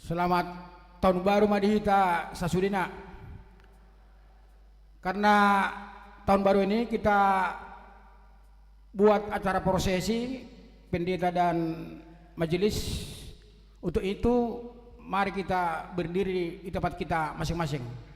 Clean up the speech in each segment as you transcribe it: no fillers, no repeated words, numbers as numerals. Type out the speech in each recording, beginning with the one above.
Selamat tahun baru Madihita Sasudina. Karena tahun baru ini kita buat acara prosesi pendeta dan majelis. Untuk itu mari kita berdiri di tempat kita masing-masing.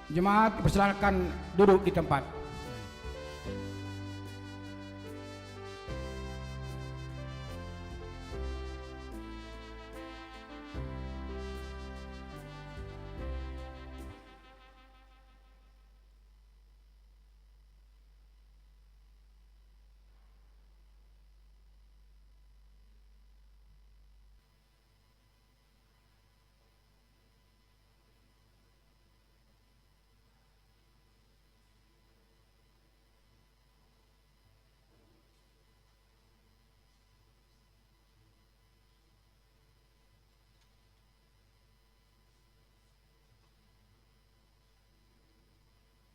Jemaat dipersilakan duduk di tempat.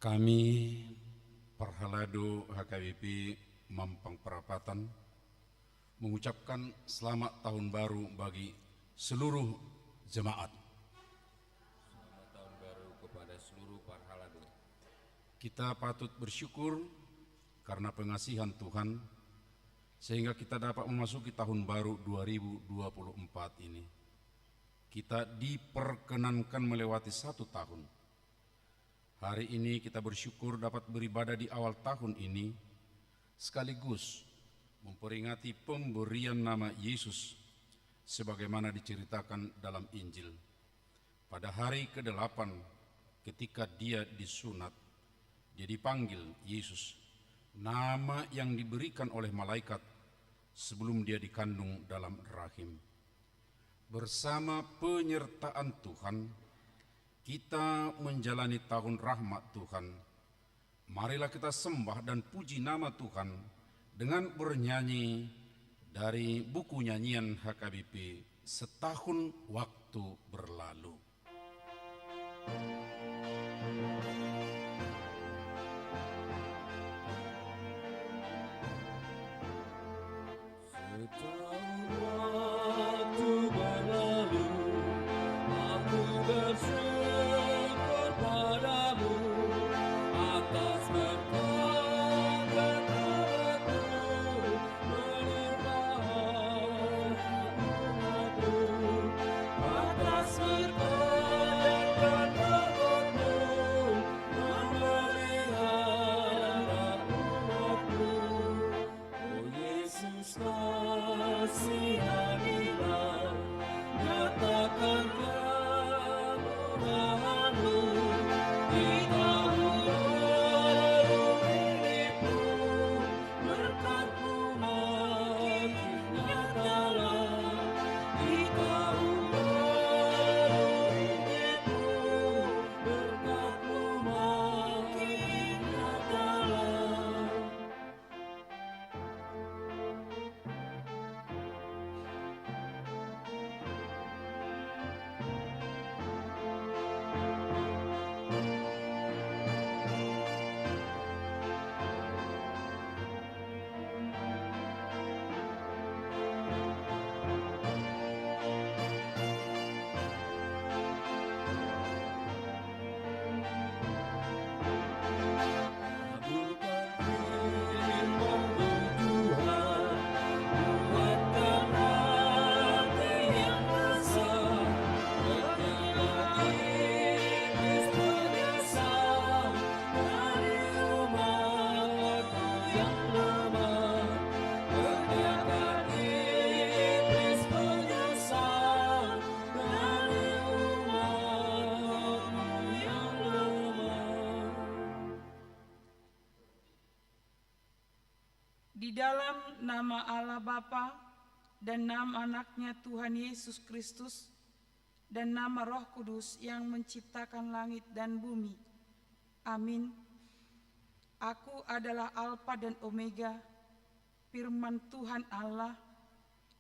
Kami Perhalado HKBP Mampang Perapatan mengucapkan selamat tahun baru bagi seluruh jemaat. Selamat tahun baru kepada seluruh Perhalado. Kita patut bersyukur karena pengasihan Tuhan sehingga kita dapat memasuki tahun baru 2024 ini. Kita diperkenankan melewati 1 tahun. Hari ini kita bersyukur dapat beribadah di awal tahun ini, sekaligus memperingati pemberian nama Yesus sebagaimana diceritakan dalam Injil. Pada hari ke-8 ketika dia disunat, dia dipanggil Yesus, nama yang diberikan oleh malaikat sebelum dia dikandung dalam rahim. Bersama penyertaan Tuhan, kita menjalani tahun rahmat Tuhan. Marilah kita sembah dan puji nama Tuhan dengan bernyanyi dari buku nyanyian HKBP Setahun Waktu Berlalu. nama Allah Bapa dan nama anaknya Tuhan Yesus Kristus dan nama Roh Kudus yang menciptakan langit dan bumi. Amin. Aku adalah Alfa dan Omega, firman Tuhan Allah,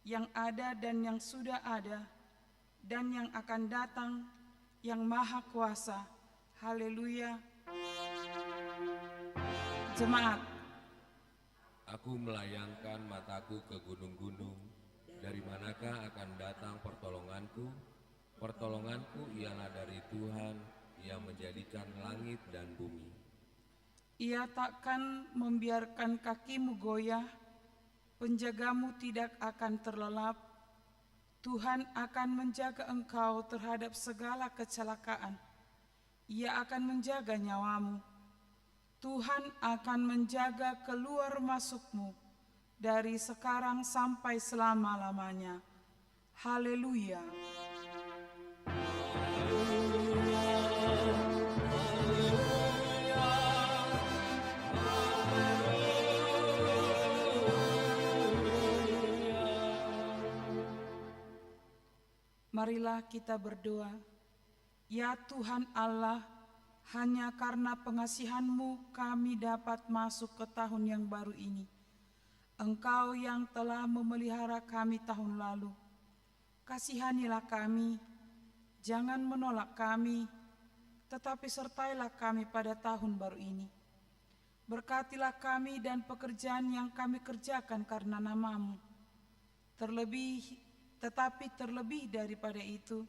yang ada dan yang sudah ada, dan yang akan datang, yang maha kuasa. Haleluya. Jemaat, Aku melayangkan mataku ke gunung-gunung, dari manakah akan datang pertolonganku? Pertolonganku ialah dari Tuhan yang menjadikan langit dan bumi. Ia takkan membiarkan kakimu goyah, penjagamu tidak akan terlelap. Tuhan akan menjaga engkau terhadap segala kecelakaan. Ia akan menjaga nyawamu. Tuhan akan menjaga keluar masukmu dari sekarang sampai selama-lamanya. Haleluya. Marilah kita berdoa. Ya Tuhan Allah, hanya karena pengasihan-Mu kami dapat masuk ke tahun yang baru ini. Engkau yang telah memelihara kami tahun lalu. Kasihanilah kami, jangan menolak kami, tetapi sertailah kami pada tahun baru ini. Berkatilah kami dan pekerjaan yang kami kerjakan karena nama-Mu. Tetapi terlebih daripada itu,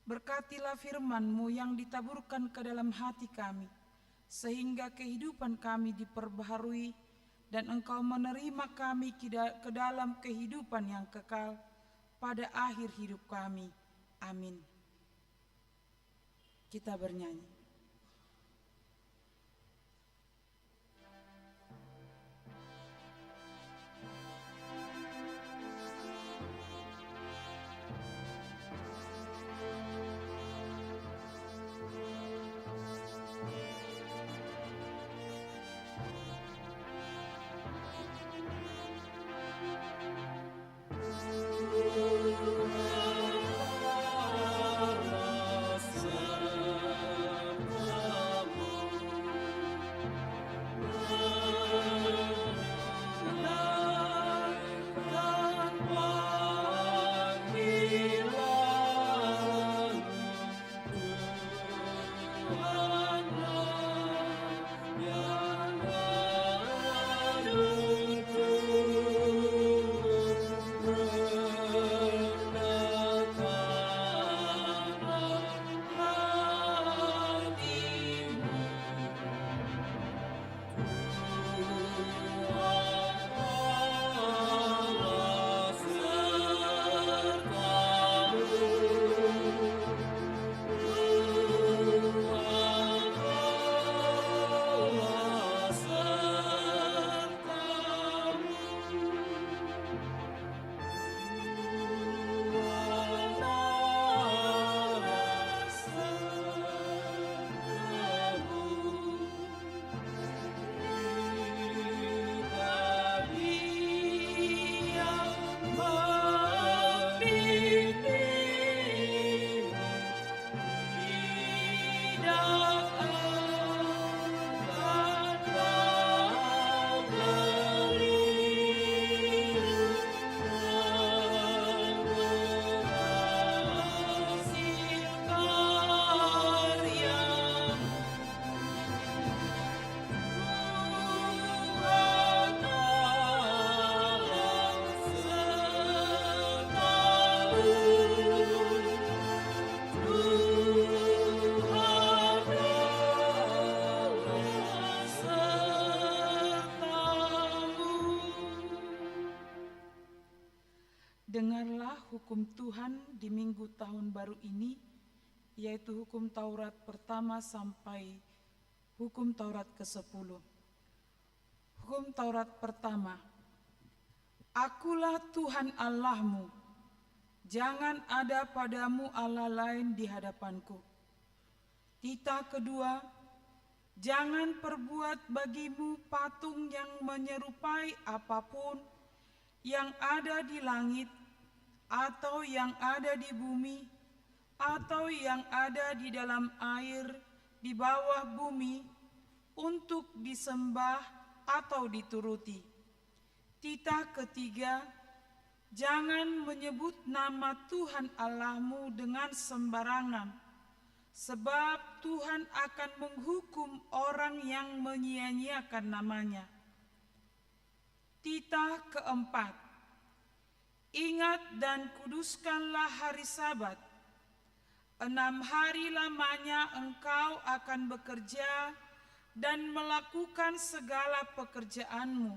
berkatilah firman-Mu yang ditaburkan ke dalam hati kami, sehingga kehidupan kami diperbaharui dan Engkau menerima kami ke dalam kehidupan yang kekal pada akhir hidup kami. Amin. Kita bernyanyi. Dengarlah hukum Tuhan di minggu tahun baru ini, yaitu hukum Taurat pertama sampai hukum Taurat ke-10. Hukum Taurat pertama. Akulah Tuhan Allahmu, jangan ada padamu Allah lain di hadapanku. Tita kedua, jangan perbuat bagimu patung yang menyerupai apapun yang ada di langit, atau yang ada di bumi, atau yang ada di dalam air, di bawah bumi, untuk disembah atau dituruti. Titah ketiga, jangan menyebut nama Tuhan Allahmu dengan sembarangan, sebab Tuhan akan menghukum orang yang menyia-nyiakan namanya. Titah keempat, ingat dan kuduskanlah hari Sabat. 6 hari lamanya engkau akan bekerja dan melakukan segala pekerjaanmu.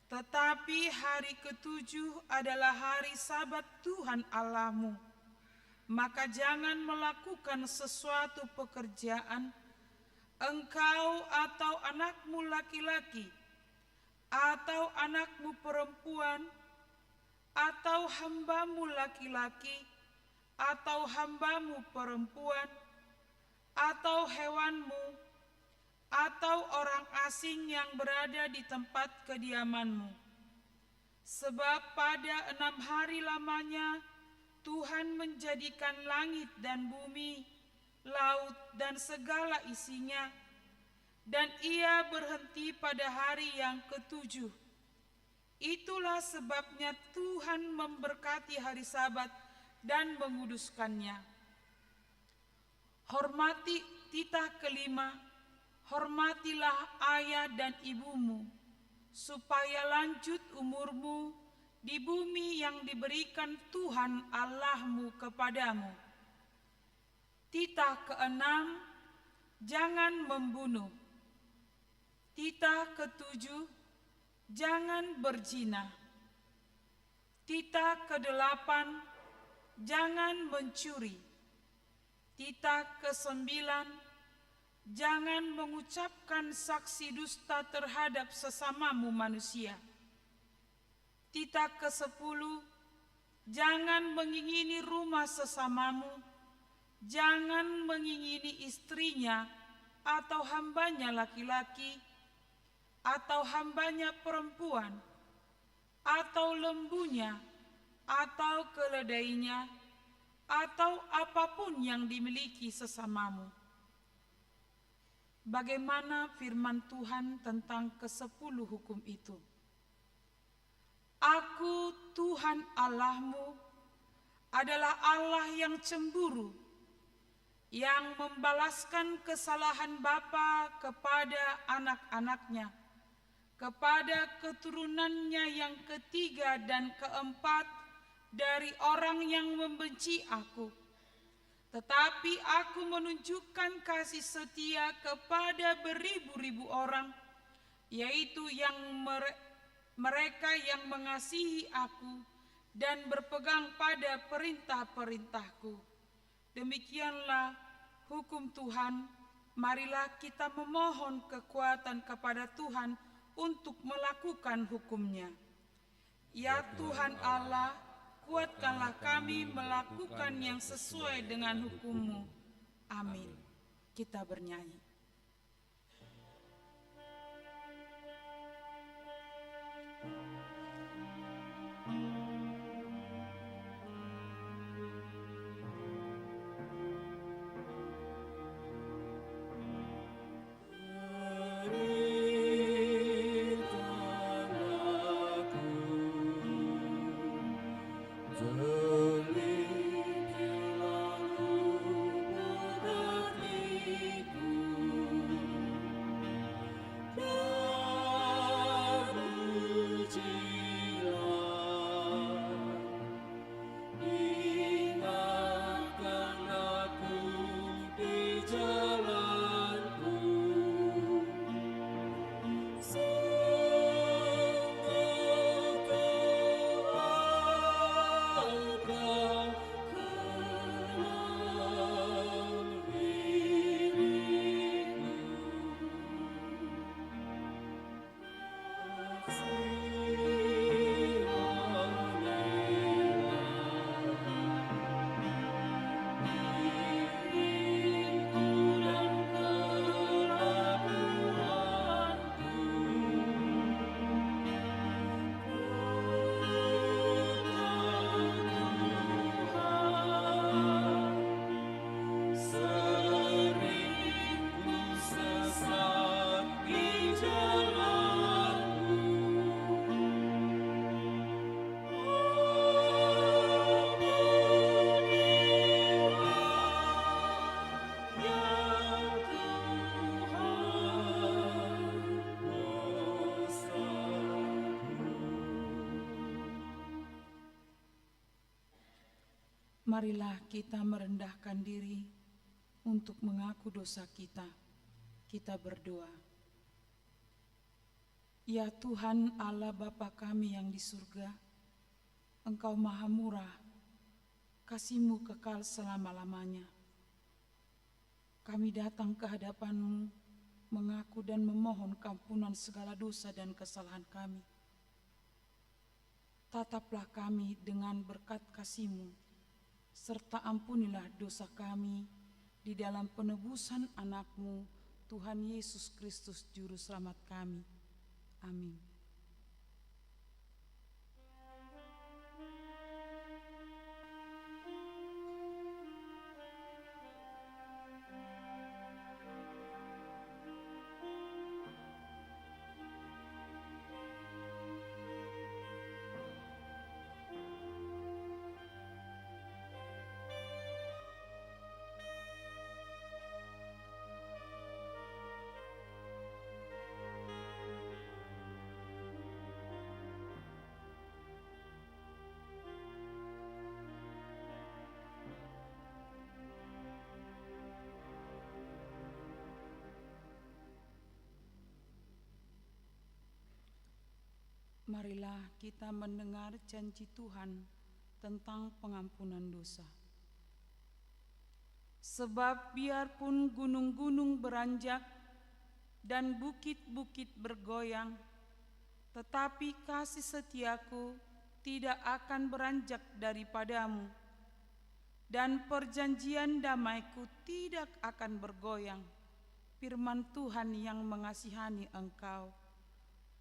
Tetapi hari ketujuh adalah hari Sabat Tuhan Allahmu. Maka jangan melakukan sesuatu pekerjaan, engkau atau anakmu laki-laki, atau anakmu perempuan, atau hambamu laki-laki, atau hambamu perempuan, atau hewanmu, atau orang asing yang berada di tempat kediamanmu. Sebab pada 6 hari lamanya Tuhan menjadikan langit dan bumi, laut dan segala isinya, dan Ia berhenti pada hari yang ketujuh. Itulah sebabnya Tuhan memberkati hari Sabat dan menguduskannya. Hormati titah kelima, hormatilah ayah dan ibumu, supaya lanjut umurmu di bumi yang diberikan Tuhan Allahmu kepadamu. Titah keenam, jangan membunuh. Titah ketujuh, jangan berzina. Titah kedelapan, jangan mencuri. Titah kesembilan, jangan mengucapkan saksi dusta terhadap sesamamu manusia. Titah ke-10, jangan mengingini rumah sesamamu, jangan mengingini istrinya atau hambanya laki-laki, atau hambanya perempuan, atau lembunya, atau keledainya, atau apapun yang dimiliki sesamamu. Bagaimana firman Tuhan tentang ke-10 hukum itu? Aku Tuhan Allahmu adalah Allah yang cemburu, yang membalaskan kesalahan bapa kepada anak-anaknya, kepada keturunannya yang ketiga dan keempat dari orang yang membenci aku. Tetapi aku menunjukkan kasih setia kepada beribu-ribu orang, yaitu yang mereka yang mengasihi aku dan berpegang pada perintah-perintahku. Demikianlah hukum Tuhan. Marilah kita memohon kekuatan kepada Tuhan untuk melakukan hukumnya. Ya Tuhan Allah, kuatkanlah kami melakukan yang sesuai dengan hukum-Mu. Amin. Kita bernyanyi. Marilah kita merendahkan diri untuk mengaku dosa kita. Kita berdoa. Ya Tuhan Allah Bapa kami yang di surga, Engkau maha murah, kasih-Mu kekal selama-lamanya. Kami datang ke hadapan-Mu, mengaku dan memohon kampunan segala dosa dan kesalahan kami. Tataplah kami dengan berkat kasih-Mu, serta ampunilah dosa kami di dalam penebusan anak-Mu, Tuhan Yesus Kristus Juru Selamat kami. Amin. Marilah kita mendengar janji Tuhan tentang pengampunan dosa. Sebab biarpun gunung-gunung beranjak dan bukit-bukit bergoyang, tetapi kasih setiaku tidak akan beranjak daripadamu, dan perjanjian damaiku tidak akan bergoyang. Firman Tuhan yang mengasihani engkau.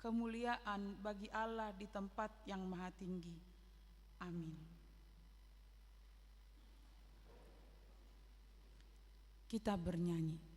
Kemuliaan bagi Allah di tempat yang maha tinggi. Amin. Kita bernyanyi.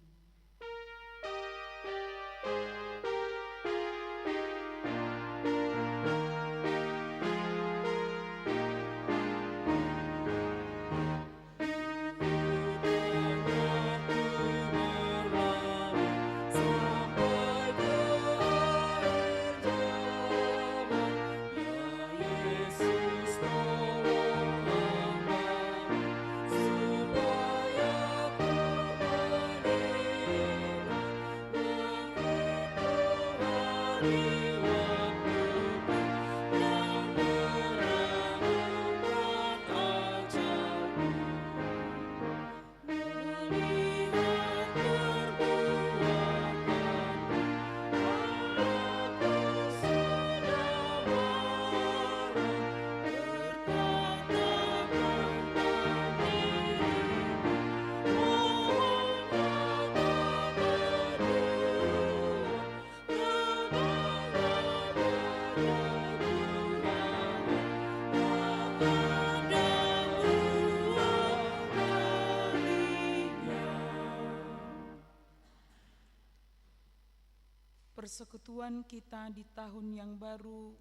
Persekutuan kita di tahun yang baru,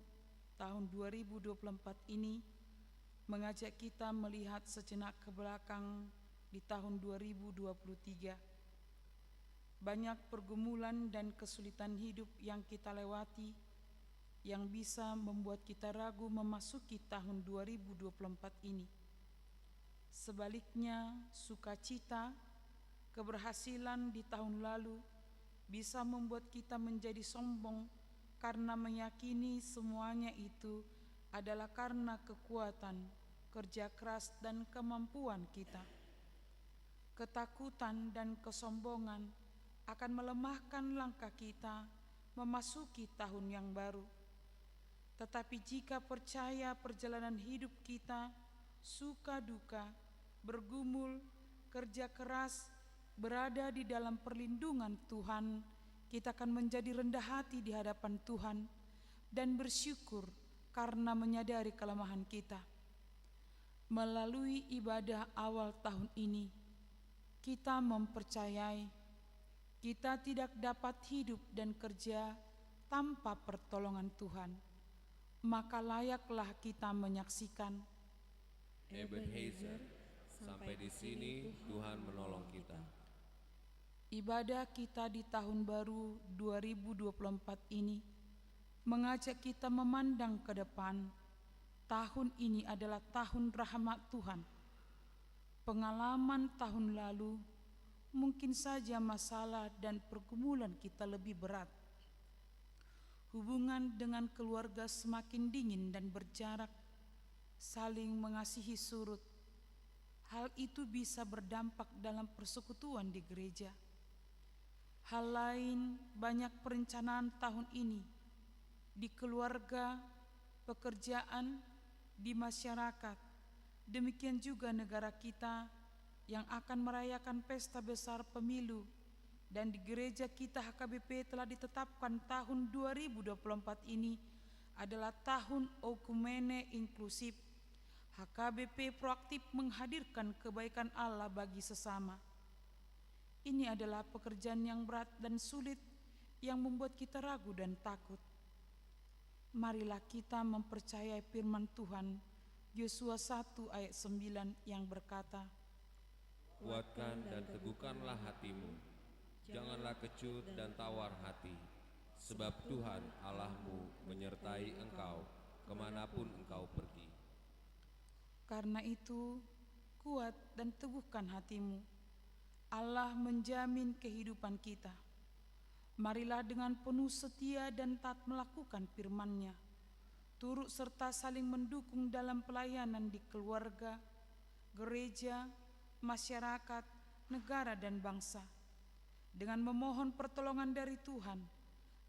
tahun 2024 ini, mengajak kita melihat sejenak ke belakang di tahun 2023. Banyak pergumulan dan kesulitan hidup yang kita lewati, yang bisa membuat kita ragu memasuki tahun 2024 ini. Sebaliknya, sukacita, keberhasilan di tahun lalu bisa membuat kita menjadi sombong karena meyakini semuanya itu adalah karena kekuatan, kerja keras, dan kemampuan kita. Ketakutan dan kesombongan akan melemahkan langkah kita memasuki tahun yang baru. Tetapi jika percaya perjalanan hidup kita, suka duka, bergumul, kerja keras, berada di dalam perlindungan Tuhan, kita akan menjadi rendah hati di hadapan Tuhan dan bersyukur karena menyadari kelemahan kita. Melalui ibadah awal tahun ini, kita mempercayai kita tidak dapat hidup dan kerja tanpa pertolongan Tuhan. Maka layaklah kita menyaksikan Ebenezer, sampai di sini Tuhan menolong kita. Ibadah kita di tahun baru 2024 ini mengajak kita memandang ke depan. Tahun ini adalah tahun rahmat Tuhan. Pengalaman tahun lalu mungkin saja masalah dan pergumulan kita lebih berat. Hubungan dengan keluarga semakin dingin dan berjarak, saling mengasihi surut. Hal itu bisa berdampak dalam persekutuan di gereja. Hal lain, banyak perencanaan tahun ini di keluarga, pekerjaan, di masyarakat. Demikian juga negara kita yang akan merayakan pesta besar pemilu, dan di gereja kita HKBP telah ditetapkan tahun 2024 ini adalah tahun Okumene Inklusif. HKBP proaktif menghadirkan kebaikan Allah bagi sesama. Ini adalah pekerjaan yang berat dan sulit yang membuat kita ragu dan takut. Marilah kita mempercayai firman Tuhan, Yosua 1 ayat 9 yang berkata, Kuatkan dan teguhkanlah hatimu, janganlah kecut dan tawar hati, sebab Tuhan Allahmu menyertai engkau kemanapun engkau pergi. Karena itu, kuat dan teguhkan hatimu. Allah menjamin kehidupan kita. Marilah dengan penuh setia dan taat melakukan firman-Nya, turut serta saling mendukung dalam pelayanan di keluarga, gereja, masyarakat, negara dan bangsa, dengan memohon pertolongan dari Tuhan,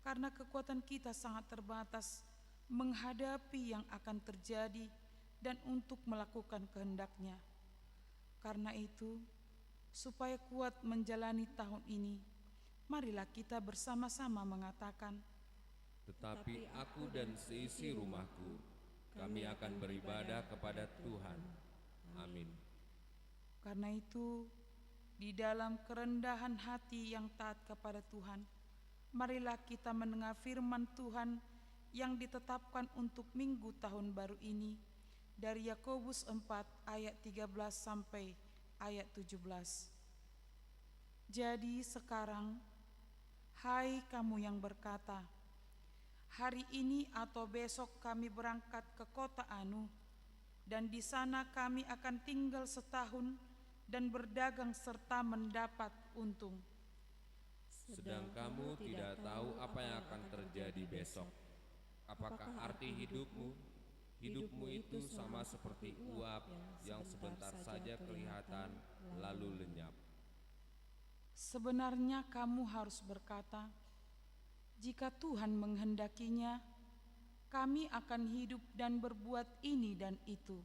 karena kekuatan kita sangat terbatas menghadapi yang akan terjadi dan untuk melakukan kehendak-Nya. Karena itu, supaya kuat menjalani tahun ini, marilah kita bersama-sama mengatakan, Tetapi aku dan seisi rumahku, kami akan beribadah kepada Tuhan. Amin. Karena itu, di dalam kerendahan hati yang taat kepada Tuhan, marilah kita mendengar firman Tuhan yang ditetapkan untuk minggu tahun baru ini dari Yakobus 4 ayat 13 sampai ayat 17. Jadi sekarang, hai kamu yang berkata, hari ini atau besok kami berangkat ke kota Anu, dan di sana kami akan tinggal setahun dan berdagang serta mendapat untung. Sedang kamu tidak tahu apa yang akan terjadi besok. Apakah arti hidupmu? Hidupmu itu sama seperti uap yang sebentar saja kelihatan lalu lenyap. Sebenarnya kamu harus berkata, jika Tuhan menghendakinya, kami akan hidup dan berbuat ini dan itu.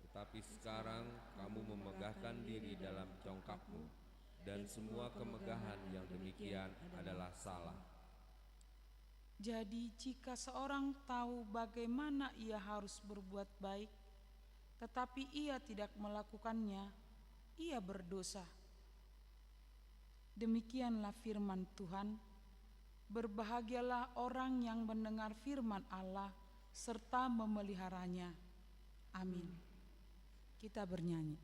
Tetapi sekarang kamu memegahkan diri dalam congkakmu, dan semua kemegahan yang demikian adalah salah. Jadi jika seorang tahu bagaimana ia harus berbuat baik, tetapi ia tidak melakukannya, ia berdosa. Demikianlah firman Tuhan. Berbahagialah orang yang mendengar firman Allah serta memeliharanya. Amin. Kita bernyanyi.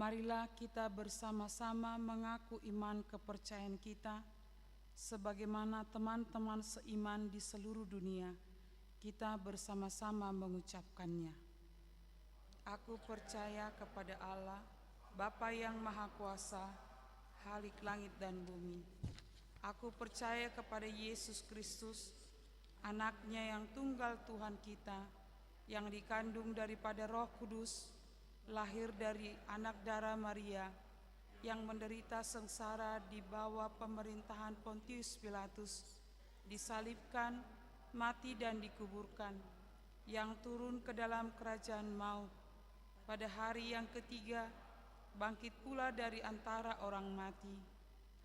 Marilah kita bersama-sama mengaku iman kepercayaan kita, sebagaimana teman-teman seiman di seluruh dunia, kita bersama-sama mengucapkannya. Aku percaya kepada Allah, Bapa yang Maha Kuasa, Khalik langit dan bumi. Aku percaya kepada Yesus Kristus, Anaknya yang tunggal Tuhan kita, yang dikandung daripada Roh Kudus, lahir dari anak darah Maria, yang menderita sengsara di bawah pemerintahan Pontius Pilatus, disalibkan, mati dan dikuburkan, yang turun ke dalam kerajaan maut, pada hari yang ketiga bangkit pula dari antara orang mati,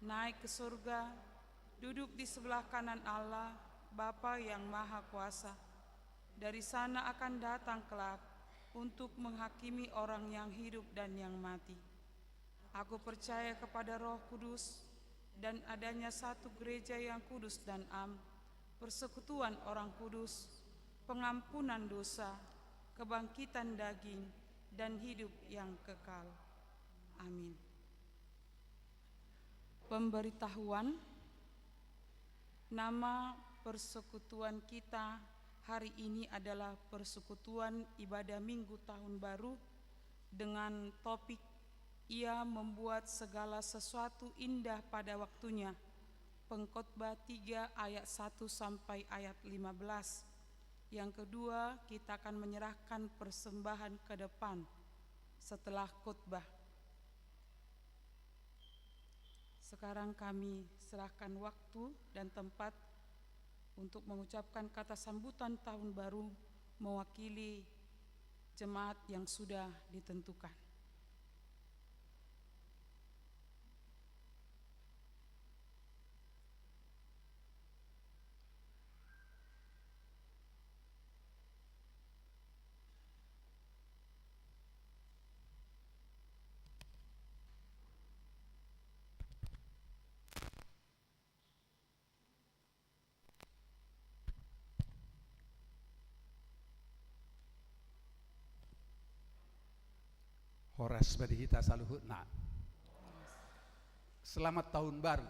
naik ke surga, duduk di sebelah kanan Allah, Bapa yang Maha Kuasa. Dari sana akan datang kelak untuk menghakimi orang yang hidup dan yang mati. Aku percaya kepada Roh Kudus dan adanya satu gereja yang kudus dan am, persekutuan orang kudus, pengampunan dosa, kebangkitan daging, dan hidup yang kekal. Amin. Pemberitahuan. Nama persekutuan kita hari ini adalah Persekutuan Ibadah Minggu Tahun Baru dengan topik Ia membuat segala sesuatu indah pada waktunya. Pengkhotbah 3 ayat 1 sampai ayat 15. Yang kedua, kita akan menyerahkan persembahan ke depan setelah khotbah. Sekarang kami serahkan waktu dan tempat untuk mengucapkan kata sambutan tahun baru mewakili jemaat yang sudah ditentukan. Horas badihita saluhutna. Selamat tahun baru.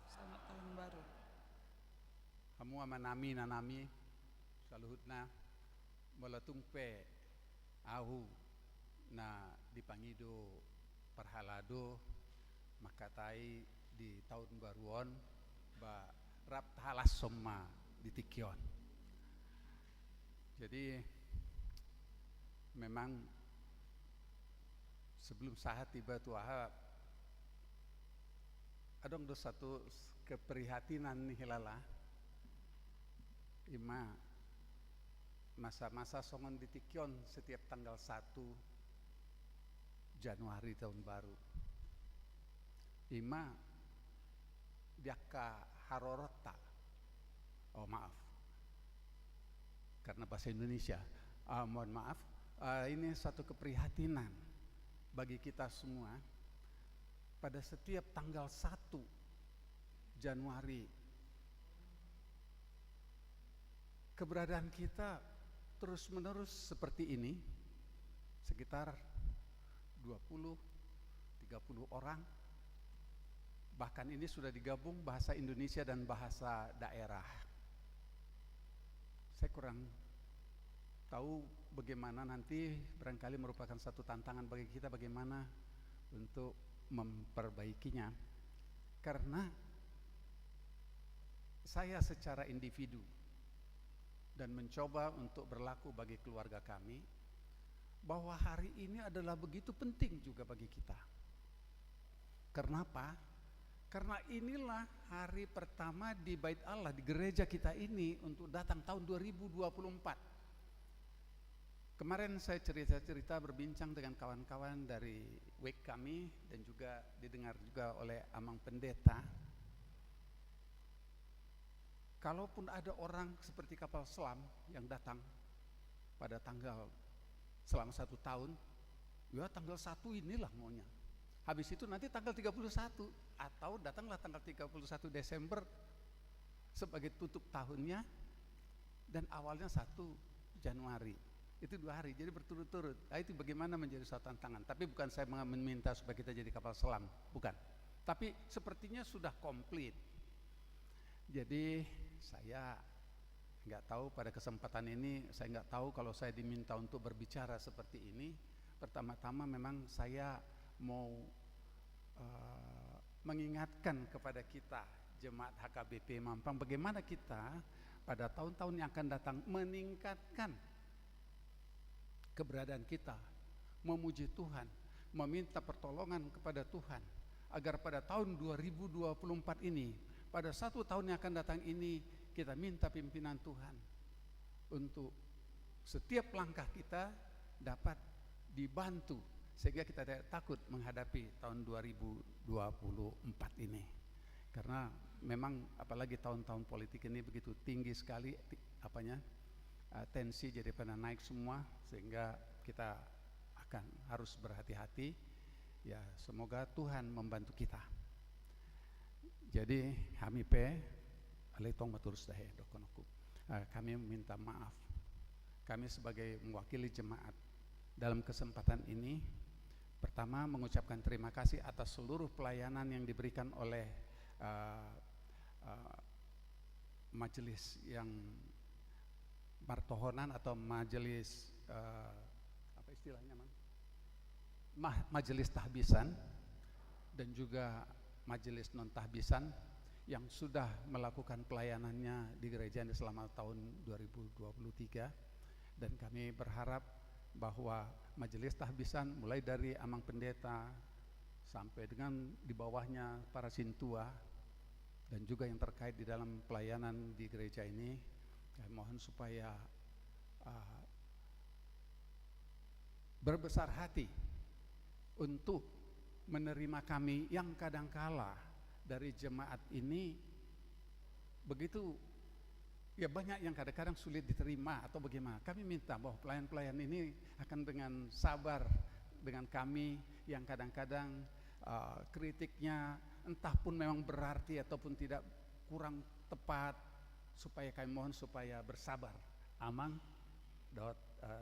Selamat tahun baru. Hamu amanami nanami saluhutna molatungpe ahu na dipangido parhalado makatai di tahun baruon ba rap halas somma ditikyon. Jadi memang sebelum sahat tiba tuaha adong dos satu keprihatinan nih hilala ima masa-masa songon ditikyon setiap tanggal 1 Januari tahun baru ima diaka harorota karena bahasa Indonesia mohon maaf ini satu keprihatinan bagi kita semua pada setiap tanggal 1 Januari keberadaan kita terus menerus seperti ini sekitar 20-30 orang, bahkan ini sudah digabung bahasa Indonesia dan bahasa daerah. Saya kurang tahu bagaimana nanti, barangkali merupakan satu tantangan bagi kita bagaimana untuk memperbaikinya, karena saya secara individu dan mencoba untuk berlaku bagi keluarga kami bahwa hari ini adalah begitu penting juga bagi kita. Kenapa? Karena inilah hari pertama di Bait Allah, di gereja kita ini untuk datang tahun 2024. Kemarin saya cerita-cerita berbincang dengan kawan-kawan dari WEK kami dan juga didengar juga oleh Amang Pendeta. Kalaupun ada orang seperti kapal selam yang datang pada tanggal selama 1 tahun, ya tanggal 1 inilah maunya. Habis itu nanti tanggal 31 atau datanglah tanggal 31 Desember sebagai tutup tahunnya dan awalnya 1 Januari. Itu 2 hari, jadi berturut-turut. Nah, itu bagaimana menjadi suatu tantangan. Tapi bukan saya meminta supaya kita jadi kapal selam, bukan. Tapi sepertinya sudah komplit. Jadi saya nggak tahu pada kesempatan ini, saya nggak tahu kalau saya diminta untuk berbicara seperti ini. Pertama-tama memang saya mau mengingatkan kepada kita jemaat HKBP Mampang, bagaimana kita pada tahun-tahun yang akan datang meningkatkan keberadaan kita, memuji Tuhan, meminta pertolongan kepada Tuhan, agar pada tahun 2024 ini, pada 1 tahun yang akan datang ini, kita minta pimpinan Tuhan untuk setiap langkah kita dapat dibantu, sehingga kita tidak takut menghadapi tahun 2024 ini. Karena memang apalagi tahun-tahun politik ini begitu tinggi sekali tensi jadi pada naik semua, sehingga kita akan harus berhati-hati. Ya, semoga Tuhan membantu kita. Jadi kami minta maaf. Kami sebagai mewakili jemaat dalam kesempatan ini, pertama mengucapkan terima kasih atas seluruh pelayanan yang diberikan oleh majelis yang martohonan atau majelis apa istilahnya, majelis tahbisan dan juga majelis non tahbisan yang sudah melakukan pelayanannya di gereja ini selama tahun 2023. Dan kami berharap bahwa majelis tahbisan mulai dari amang pendeta sampai dengan di bawahnya para sintua dan juga yang terkait di dalam pelayanan di gereja ini, kami mohon supaya berbesar hati untuk menerima kami yang kadangkala dari jemaat ini begitu, ya banyak yang kadang-kadang sulit diterima atau bagaimana. Kami minta bahwa pelayan-pelayan ini akan dengan sabar dengan kami yang kadang-kadang kritiknya entah pun memang berarti ataupun tidak, kurang tepat, supaya kami mohon supaya bersabar. Amang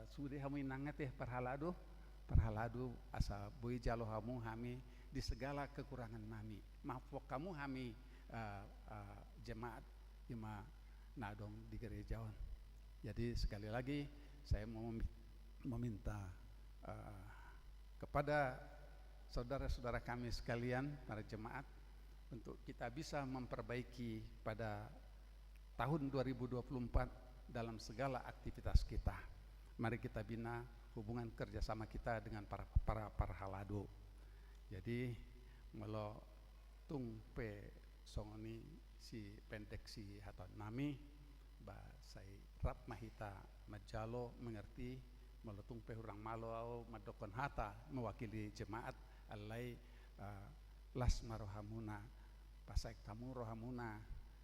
sudi hamu inangat perhaladu asa bui jalo hamu hami di segala kekurangan mami. Maaf kamu hami jemaat ima nadong di gerejawan. Jadi sekali lagi saya mau meminta kepada saudara-saudara kami sekalian, para jemaat, untuk kita bisa memperbaiki pada tahun 2024 dalam segala aktivitas kita. Mari kita bina hubungan kerjasama kita dengan para halado. Jadi melo tung pe songoni si pendek si haton nami ba sai rap mahita majalo mengerti meletung pe hurang malo au madokon hata mewakili jemaat alai las marohamuna pasaik tamu rohamuna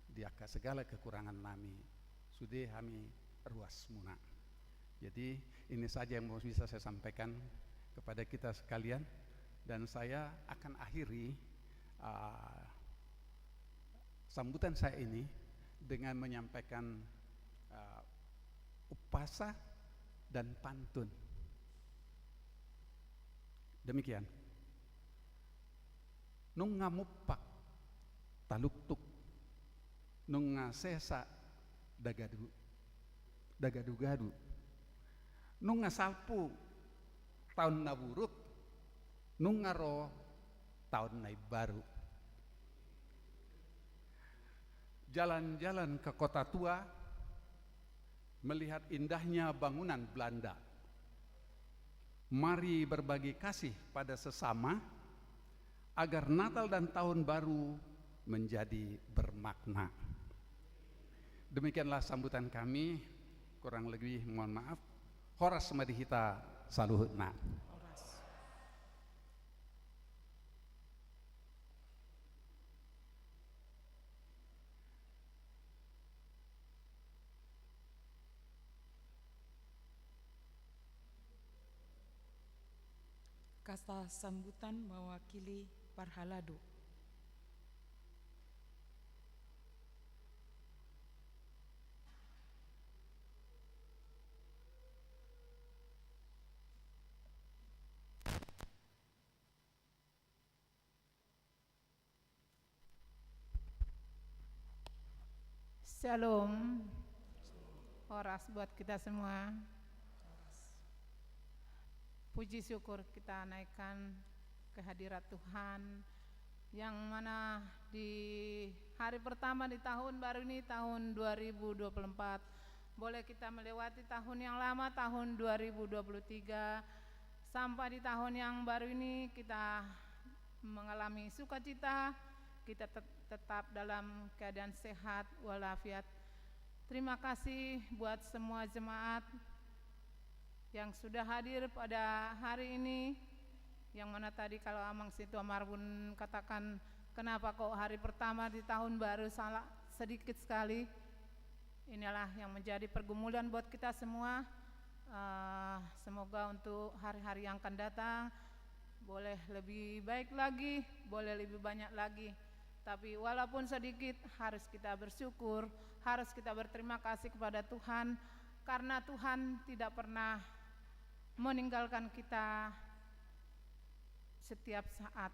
diaka segala kekurangan nami sudah kami ruas muna. Jadi ini saja yang bisa saya sampaikan kepada kita sekalian, dan saya akan akhiri sambutan saya ini dengan menyampaikan upasa dan pantun. Demikian. Nung ngamupak taluktuk, nung ngasesa dagadu-gadu, nung ngasalpu tahun naburuk, nung ngaro tahun nai baru. Jalan-jalan ke kota tua, melihat indahnya bangunan Belanda. Mari berbagi kasih pada sesama, agar Natal dan Tahun Baru menjadi bermakna. Demikianlah sambutan kami, kurang lebih mohon maaf. Horas madihita saluhutna. Kata sambutan mewakili Parhalado. Shalom. Horas buat kita semua. Puji syukur kita naikkan kehadirat Tuhan yang mana di hari pertama di tahun baru ini, tahun 2024, boleh kita melewati tahun yang lama, tahun 2023, sampai di tahun yang baru ini kita mengalami sukacita, kita tetap dalam keadaan sehat walafiat. Terima kasih buat semua jemaat yang sudah hadir pada hari ini, yang mana tadi kalau Amang Situ Marbun katakan kenapa kok hari pertama di tahun baru salah sedikit sekali. Inilah yang menjadi pergumulan buat kita semua. Semoga untuk hari-hari yang akan datang boleh lebih baik lagi, boleh lebih banyak lagi. Tapi walaupun sedikit, harus kita bersyukur, harus kita berterima kasih kepada Tuhan, karena Tuhan tidak pernah meninggalkan kita setiap saat.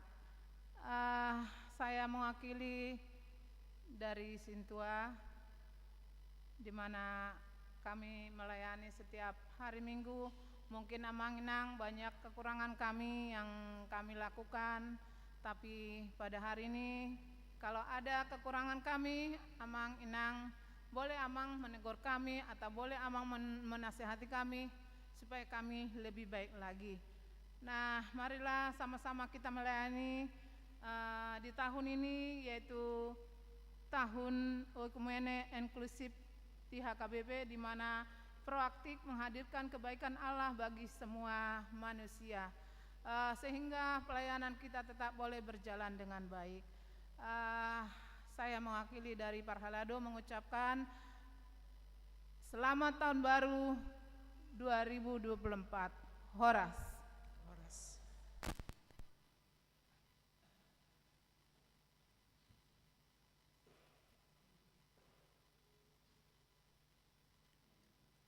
Saya mewakili dari Sintua, di mana kami melayani setiap hari Minggu. Mungkin Amang Inang banyak kekurangan kami yang kami lakukan, tapi pada hari ini kalau ada kekurangan kami, Amang Inang, boleh Amang menegur kami atau boleh Amang menasihati kami supaya kami lebih baik lagi. Nah, marilah sama-sama kita melayani di tahun ini, yaitu tahun Oikumene Inklusif di HKBP, di mana proaktif menghadirkan kebaikan Allah bagi semua manusia, sehingga pelayanan kita tetap boleh berjalan dengan baik. Saya mewakili dari Parhalado mengucapkan selamat tahun baru 2024. Horas.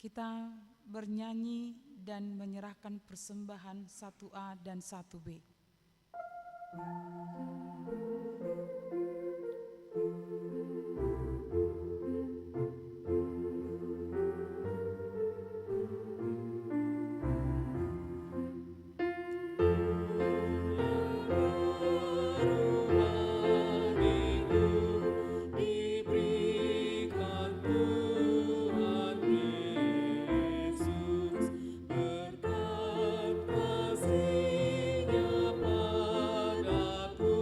Kita bernyanyi dan menyerahkan persembahan 1A dan 1B. Berkat kasih-Nya padaku,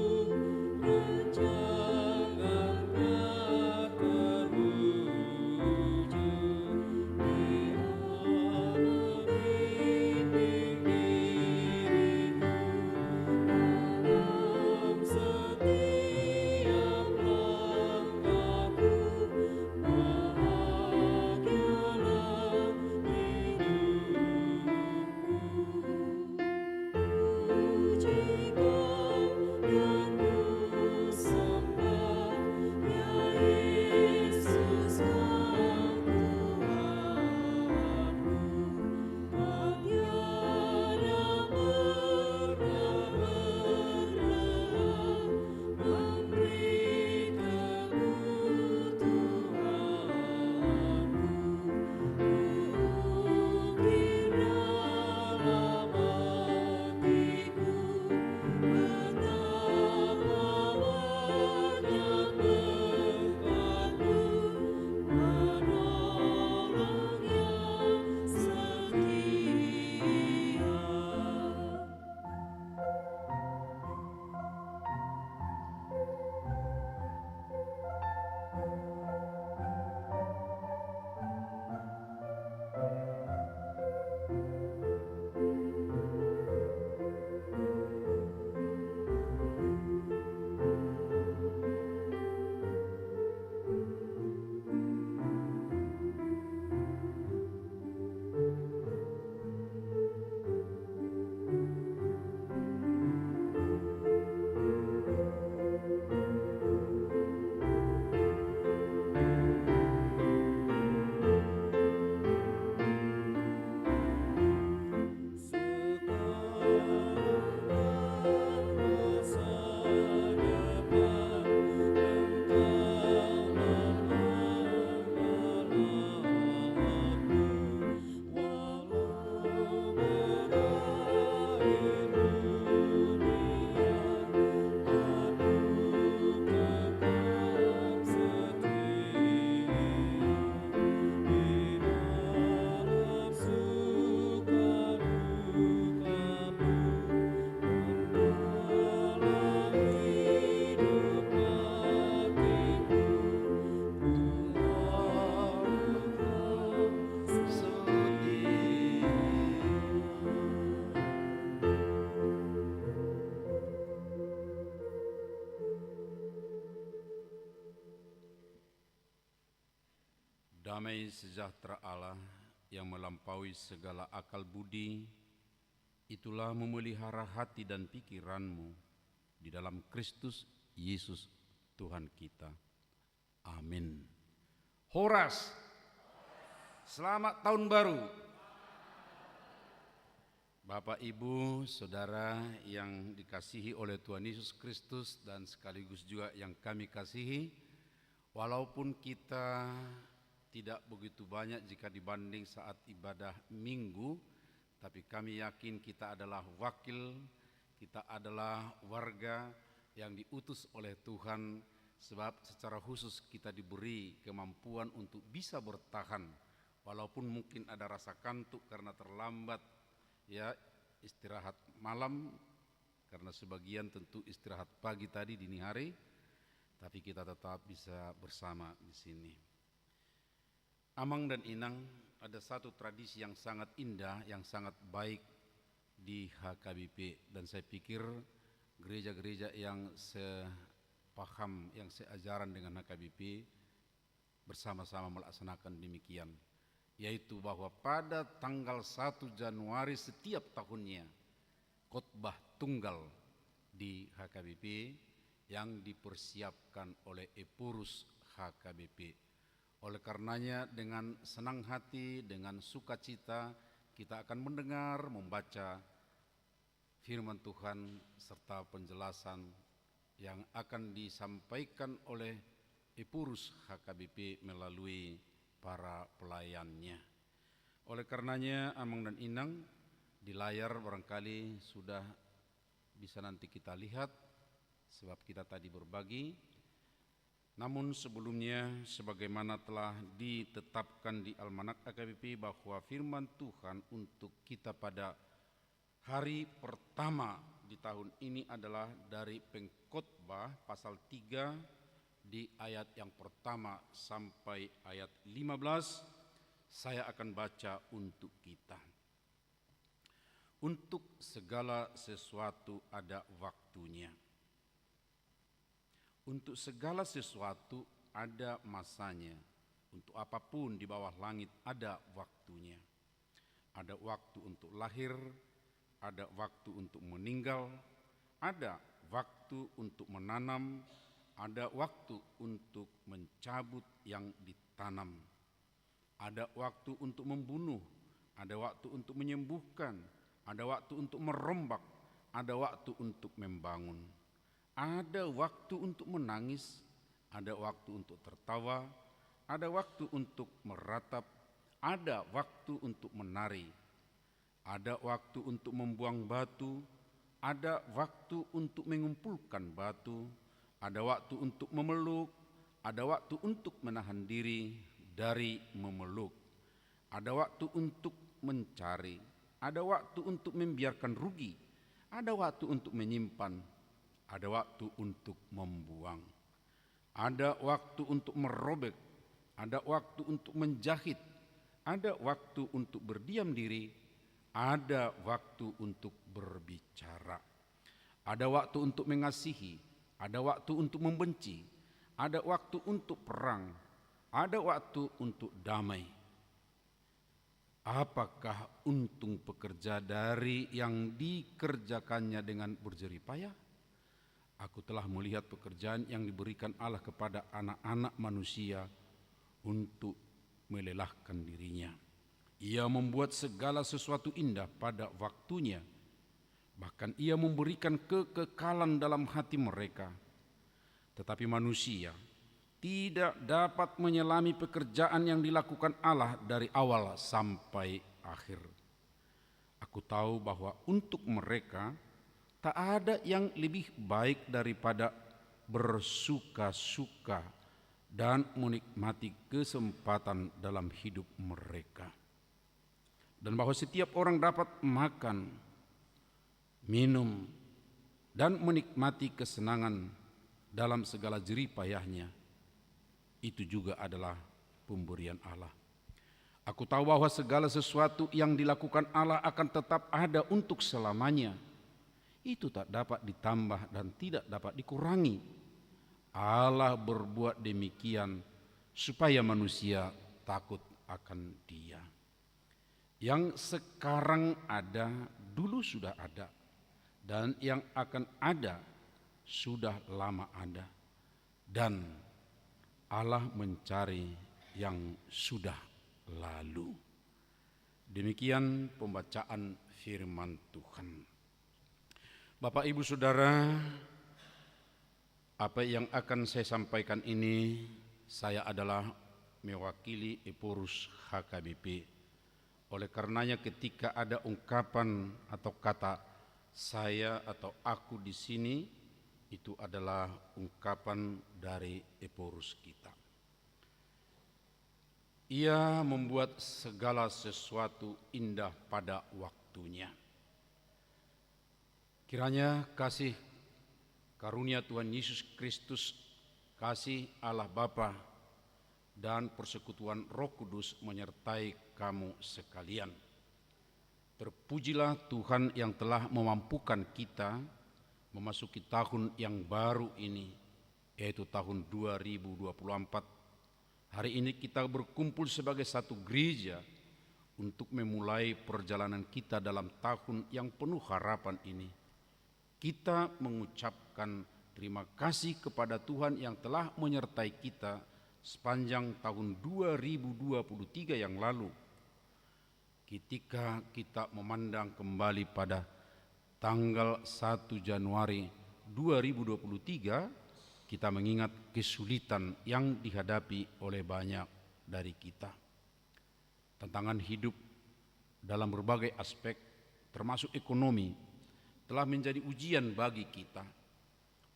Damai sejahtera Allah yang melampaui segala akal budi, itulah memelihara hati dan pikiranmu di dalam Kristus Yesus Tuhan kita. Amin. Horas, selamat tahun baru. Bapak, Ibu, Saudara yang dikasihi oleh Tuhan Yesus Kristus dan sekaligus juga yang kami kasihi, walaupun kita tidak begitu banyak jika dibanding saat ibadah minggu, tapi kami yakin kita adalah wakil, kita adalah warga yang diutus oleh Tuhan, sebab secara khusus kita diberi kemampuan untuk bisa bertahan, walaupun mungkin ada rasa kantuk karena terlambat ya istirahat malam, karena sebagian tentu istirahat pagi tadi dini hari, tapi kita tetap bisa bersama di sini. Amang dan Inang, ada satu tradisi yang sangat indah, yang sangat baik di HKBP, dan saya pikir gereja-gereja yang sepaham, yang seajaran dengan HKBP bersama-sama melaksanakan demikian, yaitu bahwa pada tanggal 1 Januari setiap tahunnya khotbah tunggal di HKBP yang dipersiapkan oleh Epurus HKBP. Oleh karenanya dengan senang hati, dengan sukacita kita akan mendengar, membaca firman Tuhan serta penjelasan yang akan disampaikan oleh Epurus HKBP melalui para pelayannya. Oleh karenanya Amang dan Inang, di layar barangkali sudah bisa nanti kita lihat sebab kita tadi berbagi. Namun sebelumnya, sebagaimana telah ditetapkan di Almanak HKBP bahwa firman Tuhan untuk kita pada hari pertama di tahun ini adalah dari Pengkhotbah pasal 3 di ayat yang pertama sampai ayat 15. Saya akan baca untuk kita. Untuk segala sesuatu ada waktunya. Untuk segala sesuatu ada masanya. Untuk apapun di bawah langit ada waktunya. Ada waktu untuk lahir, ada waktu untuk meninggal, ada waktu untuk menanam, ada waktu untuk mencabut yang ditanam. Ada waktu untuk membunuh, ada waktu untuk menyembuhkan, ada waktu untuk merombak, ada waktu untuk membangun. Ada waktu untuk menangis, ada waktu untuk tertawa, ada waktu untuk meratap, ada waktu untuk menari, ada waktu untuk membuang batu, ada waktu untuk mengumpulkan batu, ada waktu untuk memeluk, ada waktu untuk menahan diri dari memeluk, ada waktu untuk mencari, ada waktu untuk membiarkan rugi, ada waktu untuk menyimpan, ada waktu untuk membuang, ada waktu untuk merobek, ada waktu untuk menjahit, ada waktu untuk berdiam diri, ada waktu untuk berbicara, ada waktu untuk mengasihi, ada waktu untuk membenci, ada waktu untuk perang, ada waktu untuk damai. Apakah untung pekerja dari yang dikerjakannya dengan berjerih payah? Aku telah melihat pekerjaan yang diberikan Allah kepada anak-anak manusia untuk melelahkan dirinya. Ia membuat segala sesuatu indah pada waktunya. Bahkan ia memberikan kekekalan dalam hati mereka. Tetapi manusia tidak dapat menyelami pekerjaan yang dilakukan Allah dari awal sampai akhir. Aku tahu bahwa untuk mereka tak ada yang lebih baik daripada bersuka-suka dan menikmati kesempatan dalam hidup mereka. Dan bahwa setiap orang dapat makan, minum, dan menikmati kesenangan dalam segala jerih payahnya. Itu juga adalah pemberian Allah. Aku tahu bahwa segala sesuatu yang dilakukan Allah akan tetap ada untuk selamanya. Itu tak dapat ditambah dan tidak dapat dikurangi. Allah berbuat demikian supaya manusia takut akan Dia. Yang sekarang ada, dulu sudah ada, dan yang akan ada sudah lama ada, dan Allah mencari yang sudah lalu. Demikian pembacaan firman Tuhan. Bapak Ibu Saudara, apa yang akan saya sampaikan ini, saya adalah mewakili Eporus HKBP. Oleh karenanya ketika ada ungkapan atau kata saya atau aku di sini, itu adalah ungkapan dari Eporus kita. Ia membuat segala sesuatu indah pada waktunya. Kiranya kasih karunia Tuhan Yesus Kristus, kasih Allah Bapa, dan persekutuan Roh Kudus menyertai kamu sekalian. Terpujilah Tuhan yang telah memampukan kita memasuki tahun yang baru ini, yaitu tahun 2024. Hari ini kita berkumpul sebagai satu gereja untuk memulai perjalanan kita dalam tahun yang penuh harapan ini. Kita mengucapkan terima kasih kepada Tuhan yang telah menyertai kita sepanjang tahun 2023 yang lalu. Ketika kita memandang kembali pada tanggal 1 Januari 2023, kita mengingat kesulitan yang dihadapi oleh banyak dari kita. Tantangan hidup dalam berbagai aspek, termasuk ekonomi, telah menjadi ujian bagi kita.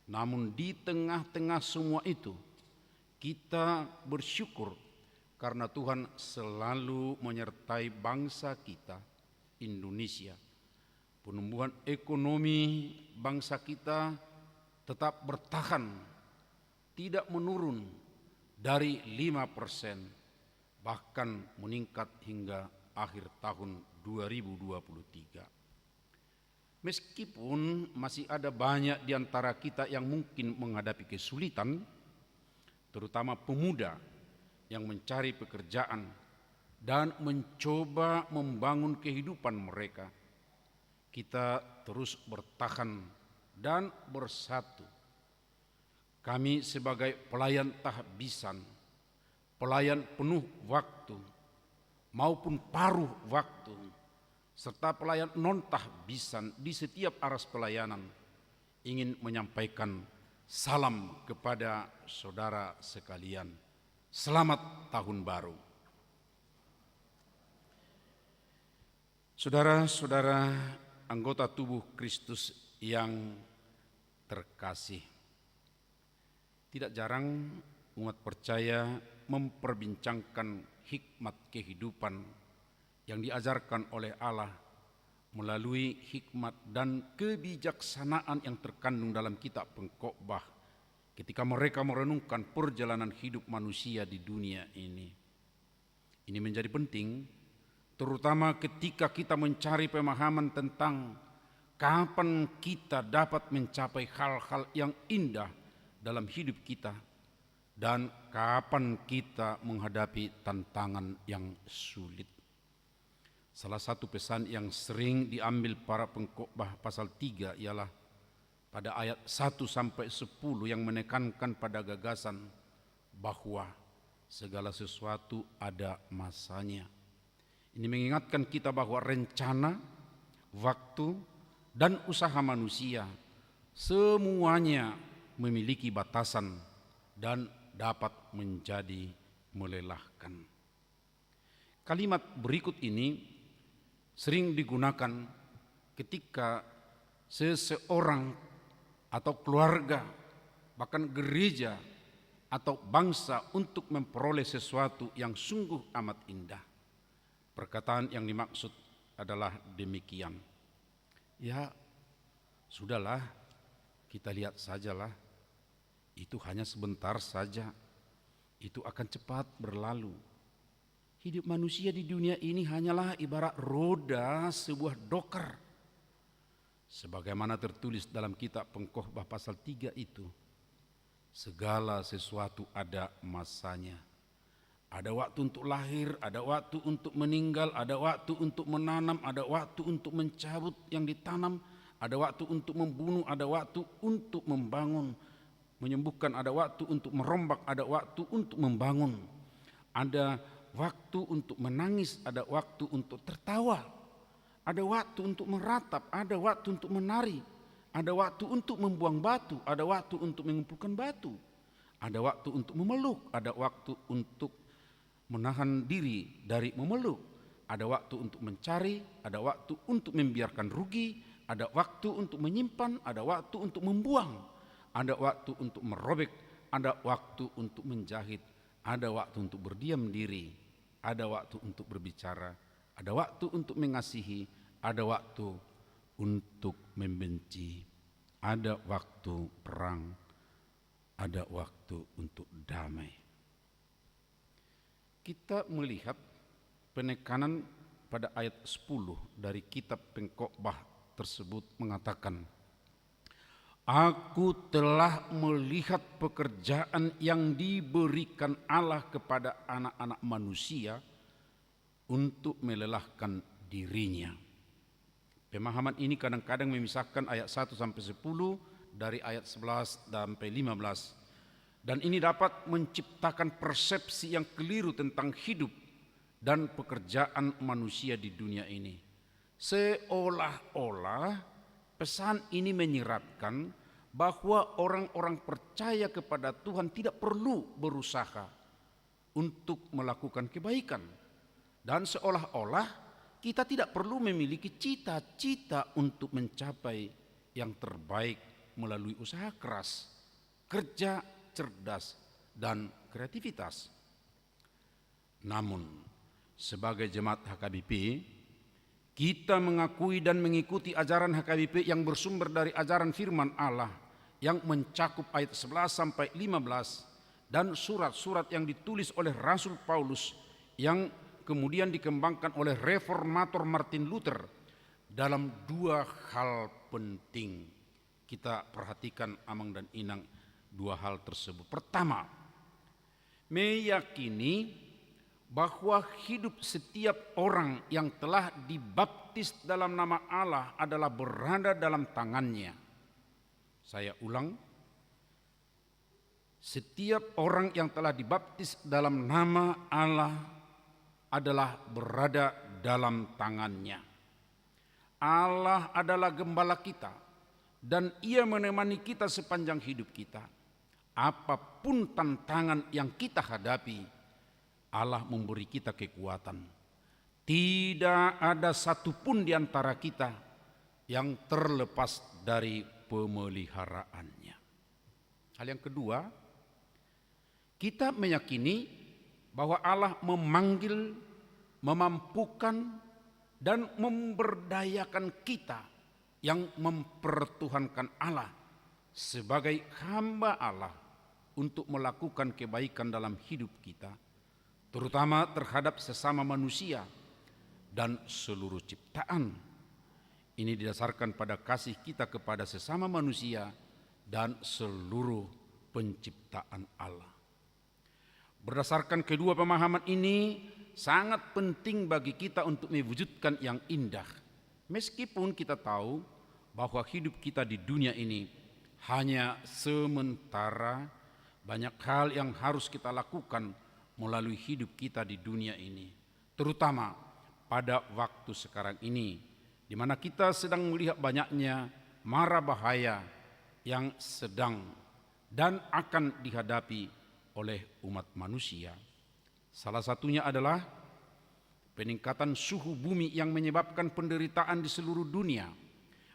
Namun di tengah-tengah semua itu, kita bersyukur karena Tuhan selalu menyertai bangsa kita, Indonesia. Penumbuhan ekonomi bangsa kita tetap bertahan, tidak menurun dari 5%, bahkan meningkat hingga akhir tahun 2023. Meskipun masih ada banyak di antara kita yang mungkin menghadapi kesulitan, terutama pemuda yang mencari pekerjaan dan mencoba membangun kehidupan mereka, kita terus bertahan dan bersatu. Kami sebagai pelayan tahbisan, pelayan penuh waktu maupun paruh waktu, serta pelayan non-tahbisan di setiap aras pelayanan, ingin menyampaikan salam kepada saudara sekalian. Selamat Tahun Baru. Saudara-saudara anggota tubuh Kristus yang terkasih, tidak jarang umat percaya memperbincangkan hikmat kehidupan yang diajarkan oleh Allah melalui hikmat dan kebijaksanaan yang terkandung dalam kitab Pengkhotbah ketika mereka merenungkan perjalanan hidup manusia di dunia ini. Ini menjadi penting terutama ketika kita mencari pemahaman tentang kapan kita dapat mencapai hal-hal yang indah dalam hidup kita dan kapan kita menghadapi tantangan yang sulit. Salah satu pesan yang sering diambil para pengkhotbah pasal 3 ialah pada ayat 1 sampai 10 yang menekankan pada gagasan bahwa segala sesuatu ada masanya. Ini mengingatkan kita bahwa rencana, waktu, dan usaha manusia semuanya memiliki batasan dan dapat menjadi melelahkan. Kalimat berikut ini sering digunakan ketika seseorang atau keluarga, bahkan gereja atau bangsa untuk memperoleh sesuatu yang sungguh amat indah. Perkataan yang dimaksud adalah demikian. Ya, sudahlah, kita lihat sajalah. Itu hanya sebentar saja. Itu akan cepat berlalu. Hidup manusia di dunia ini hanyalah ibarat roda sebuah dokar. Sebagaimana tertulis dalam kitab Pengkhotbah pasal 3 itu, segala sesuatu ada masanya. Ada waktu untuk lahir, ada waktu untuk meninggal, ada waktu untuk menanam, ada waktu untuk mencabut yang ditanam, ada waktu untuk membunuh, ada waktu untuk membangun, menyembuhkan, ada waktu untuk merombak, ada waktu untuk membangun. Ada waktu untuk menangis, ada waktu untuk tertawa, ada waktu untuk meratap, ada waktu untuk menari, ada waktu untuk membuang batu, ada waktu untuk mengumpulkan batu, ada waktu untuk memeluk, ada waktu untuk menahan diri dari memeluk, ada waktu untuk mencari, ada waktu untuk membiarkan rugi, ada waktu untuk menyimpan, ada waktu untuk membuang, ada waktu untuk merobek, ada waktu untuk menjahit, ada waktu untuk berdiam diri, ada waktu untuk berbicara, ada waktu untuk mengasihi, ada waktu untuk membenci, ada waktu perang, ada waktu untuk damai. Kita melihat penekanan pada ayat 10 dari kitab Pengkhotbah tersebut mengatakan, Aku telah melihat pekerjaan yang diberikan Allah kepada anak-anak manusia untuk melelahkan dirinya. Pemahaman ini kadang-kadang memisahkan ayat 1 sampai 10 dari ayat 11 sampai 15. Dan ini dapat menciptakan persepsi yang keliru tentang hidup dan pekerjaan manusia di dunia ini. Seolah-olah pesan ini menyiratkan bahwa orang-orang percaya kepada Tuhan tidak perlu berusaha untuk melakukan kebaikan. Dan seolah-olah kita tidak perlu memiliki cita-cita untuk mencapai yang terbaik melalui usaha keras, kerja cerdas, dan kreativitas. Namun, sebagai jemaat HKBP, kita mengakui dan mengikuti ajaran HKBP yang bersumber dari ajaran firman Allah yang mencakup ayat 11 sampai 15 dan surat-surat yang ditulis oleh Rasul Paulus yang kemudian dikembangkan oleh reformator Martin Luther dalam dua hal penting. Kita perhatikan Amang dan Inang dua hal tersebut. Pertama, meyakini bahwa hidup setiap orang yang telah dibaptis dalam nama Allah adalah berada dalam tangannya. Saya ulang, setiap orang yang telah dibaptis dalam nama Allah adalah berada dalam tangannya. Allah adalah gembala kita dan Ia menemani kita sepanjang hidup kita. Apapun tantangan yang kita hadapi, Allah memberi kita kekuatan. Tidak ada satupun di antara kita yang terlepas dari pemeliharaannya. Hal yang kedua, kita meyakini bahwa Allah memanggil, memampukan, dan memberdayakan kita yang mempertuhankan Allah sebagai hamba Allah untuk melakukan kebaikan dalam hidup kita, terutama terhadap sesama manusia dan seluruh ciptaan. Ini didasarkan pada kasih kita kepada sesama manusia dan seluruh penciptaan Allah. Berdasarkan kedua pemahaman ini, sangat penting bagi kita untuk mewujudkan yang indah. Meskipun kita tahu bahwa hidup kita di dunia ini hanya sementara, banyak hal yang harus kita lakukan melalui hidup kita di dunia ini, terutama pada waktu sekarang ini, di mana kita sedang melihat banyaknya mara bahaya yang sedang dan akan dihadapi oleh umat manusia. Salah satunya adalah peningkatan suhu bumi yang menyebabkan penderitaan di seluruh dunia.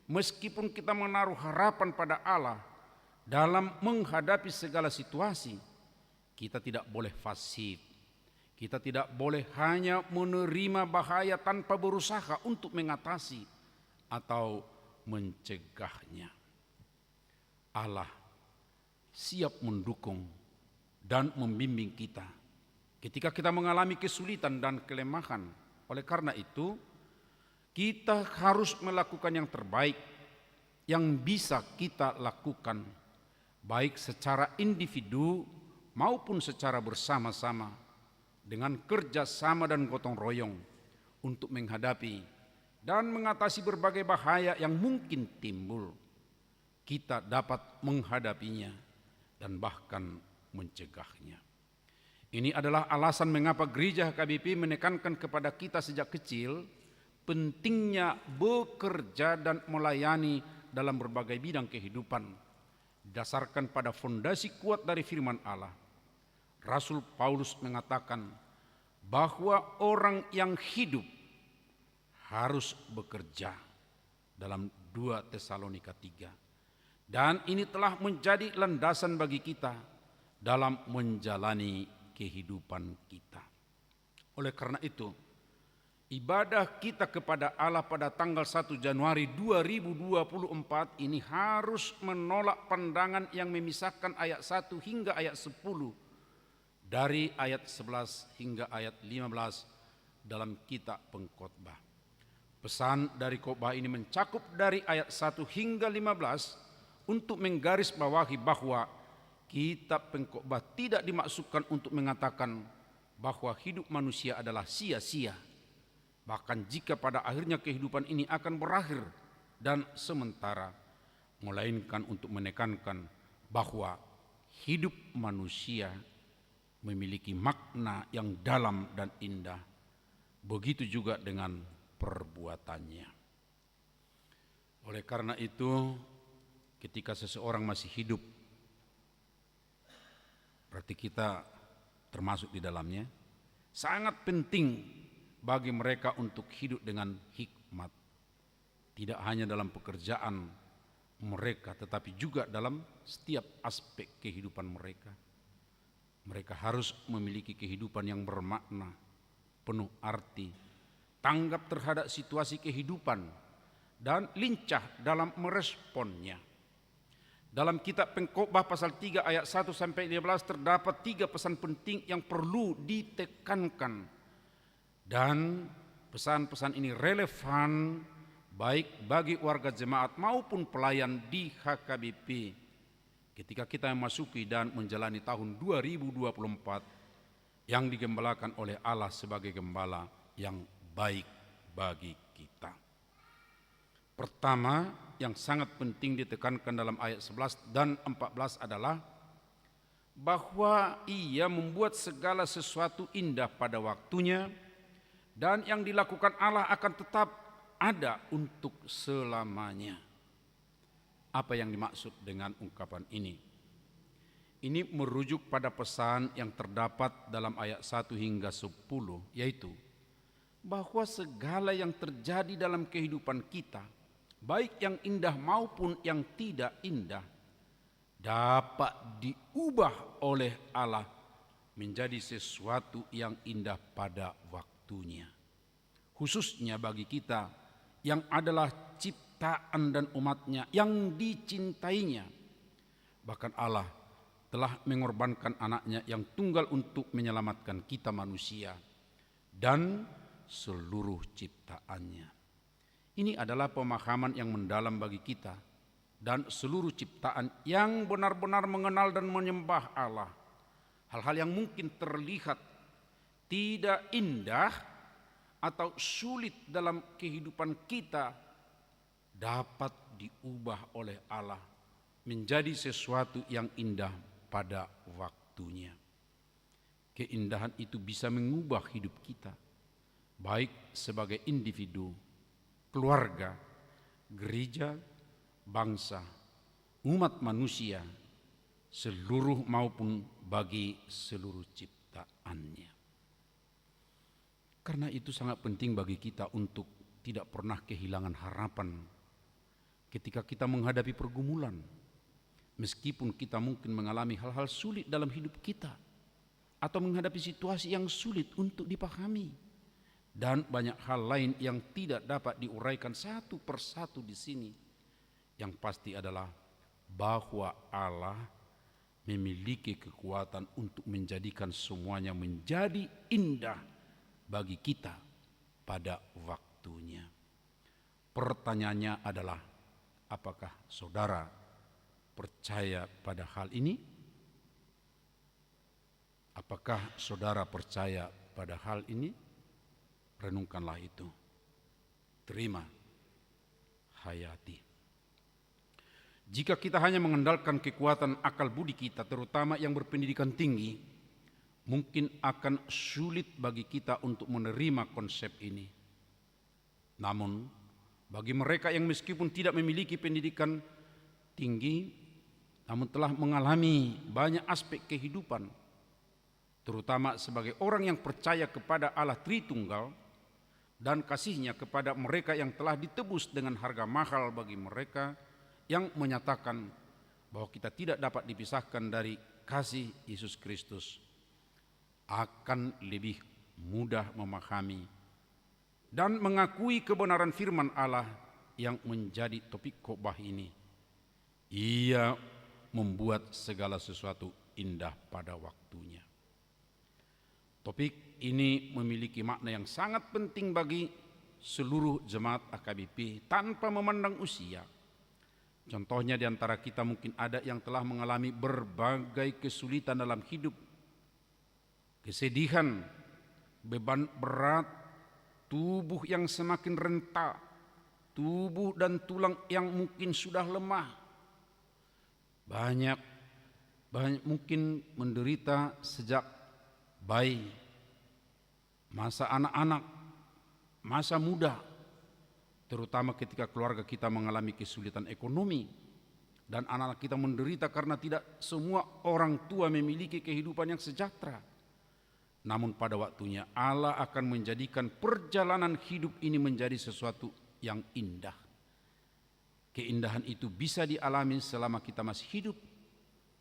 Meskipun kita menaruh harapan pada Allah dalam menghadapi segala situasi, kita tidak boleh pasif. Kita tidak boleh hanya menerima bahaya tanpa berusaha untuk mengatasi atau mencegahnya. Allah siap mendukung dan membimbing kita ketika kita mengalami kesulitan dan kelemahan. Oleh karena itu, kita harus melakukan yang terbaik yang bisa kita lakukan, baik secara individu maupun secara bersama-sama, dengan kerjasama dan gotong royong untuk menghadapi dan mengatasi berbagai bahaya yang mungkin timbul, kita dapat menghadapinya dan bahkan mencegahnya. Ini adalah alasan mengapa gereja HKBP menekankan kepada kita sejak kecil pentingnya bekerja dan melayani dalam berbagai bidang kehidupan, didasarkan pada fondasi kuat dari firman Allah. Rasul Paulus mengatakan bahwa orang yang hidup harus bekerja dalam 2 Tesalonika 3. Dan ini telah menjadi landasan bagi kita dalam menjalani kehidupan kita. Oleh karena itu, ibadah kita kepada Allah pada tanggal 1 Januari 2024 ini harus menolak pandangan yang memisahkan ayat 1 hingga ayat 10 dari ayat 11 hingga ayat 15 dalam kitab Pengkhotbah. Pesan dari khotbah ini mencakup dari ayat 1 hingga 15 untuk menggarisbawahi bahwa kitab Pengkhotbah tidak dimaksudkan untuk mengatakan bahwa hidup manusia adalah sia-sia. Bahkan jika pada akhirnya kehidupan ini akan berakhir dan sementara, melainkan untuk menekankan bahwa hidup manusia memiliki makna yang dalam dan indah. Begitu juga dengan perbuatannya. Oleh karena itu, ketika seseorang masih hidup, berarti kita termasuk di dalamnya. Sangat penting bagi mereka untuk hidup dengan hikmat. Tidak hanya dalam pekerjaan mereka, tetapi juga dalam setiap aspek kehidupan mereka. Mereka harus memiliki kehidupan yang bermakna, penuh arti, tanggap terhadap situasi kehidupan, dan lincah dalam meresponnya. Dalam kitab Pengkhotbah pasal 3 ayat 1 sampai 15 terdapat 3 pesan penting yang perlu ditekankan. Dan pesan-pesan ini relevan baik bagi warga jemaat maupun pelayan di HKBP ketika kita memasuki dan menjalani tahun 2024 yang digembalakan oleh Allah sebagai gembala yang baik bagi kita. Pertama, yang sangat penting ditekankan dalam ayat 11 dan 14 adalah bahwa ia membuat segala sesuatu indah pada waktunya dan yang dilakukan Allah akan tetap ada untuk selamanya. Apa yang dimaksud dengan ungkapan ini? Ini merujuk pada pesan yang terdapat dalam ayat 1 hingga 10, yaitu bahwa segala yang terjadi dalam kehidupan kita, baik yang indah maupun yang tidak indah, dapat diubah oleh Allah menjadi sesuatu yang indah pada waktunya. Khususnya bagi kita yang adalah ciptaan dan umatnya yang dicintainya. Bahkan Allah telah mengorbankan anaknya yang tunggal untuk menyelamatkan kita manusia dan seluruh ciptaannya. Ini adalah pemahaman yang mendalam bagi kita dan seluruh ciptaan yang benar-benar mengenal dan menyembah Allah. Hal-hal yang mungkin terlihat tidak indah atau sulit dalam kehidupan kita dapat diubah oleh Allah menjadi sesuatu yang indah pada waktunya. Keindahan itu bisa mengubah hidup kita, baik sebagai individu, keluarga, gereja, bangsa, umat manusia, seluruh maupun bagi seluruh ciptaannya. Karena itu sangat penting bagi kita untuk tidak pernah kehilangan harapan ketika kita menghadapi pergumulan. Meskipun kita mungkin mengalami hal-hal sulit dalam hidup kita atau menghadapi situasi yang sulit untuk dipahami. Dan banyak hal lain yang tidak dapat diuraikan satu persatu di sini. Yang pasti adalah bahwa Allah memiliki kekuatan untuk menjadikan semuanya menjadi indah bagi kita pada waktunya. Pertanyaannya adalah, apakah saudara percaya pada hal ini? Apakah saudara percaya pada hal ini? Renungkanlah itu. Terima, hayati. Jika kita hanya mengandalkan kekuatan akal budi kita, terutama yang berpendidikan tinggi, mungkin akan sulit bagi kita untuk menerima konsep ini. Namun, bagi mereka yang meskipun tidak memiliki pendidikan tinggi, namun telah mengalami banyak aspek kehidupan, terutama sebagai orang yang percaya kepada Allah Tritunggal, dan kasihnya kepada mereka yang telah ditebus dengan harga mahal bagi mereka, yang menyatakan bahwa kita tidak dapat dipisahkan dari kasih Yesus Kristus, akan lebih mudah memahami dan mengakui kebenaran firman Allah yang menjadi topik khotbah ini. Ia membuat segala sesuatu indah pada waktunya. Topik ini memiliki makna yang sangat penting bagi seluruh jemaat AKBP tanpa memandang usia. Contohnya di antara kita mungkin ada yang telah mengalami berbagai kesulitan dalam hidup, kesedihan, beban berat, tubuh yang semakin renta, tubuh dan tulang yang mungkin sudah lemah. Banyak mungkin menderita sejak bayi, masa anak-anak, masa muda, terutama ketika keluarga kita mengalami kesulitan ekonomi dan anak-anak kita menderita karena tidak semua orang tua memiliki kehidupan yang sejahtera. Namun pada waktunya Allah akan menjadikan perjalanan hidup ini menjadi sesuatu yang indah. Keindahan itu bisa dialami selama kita masih hidup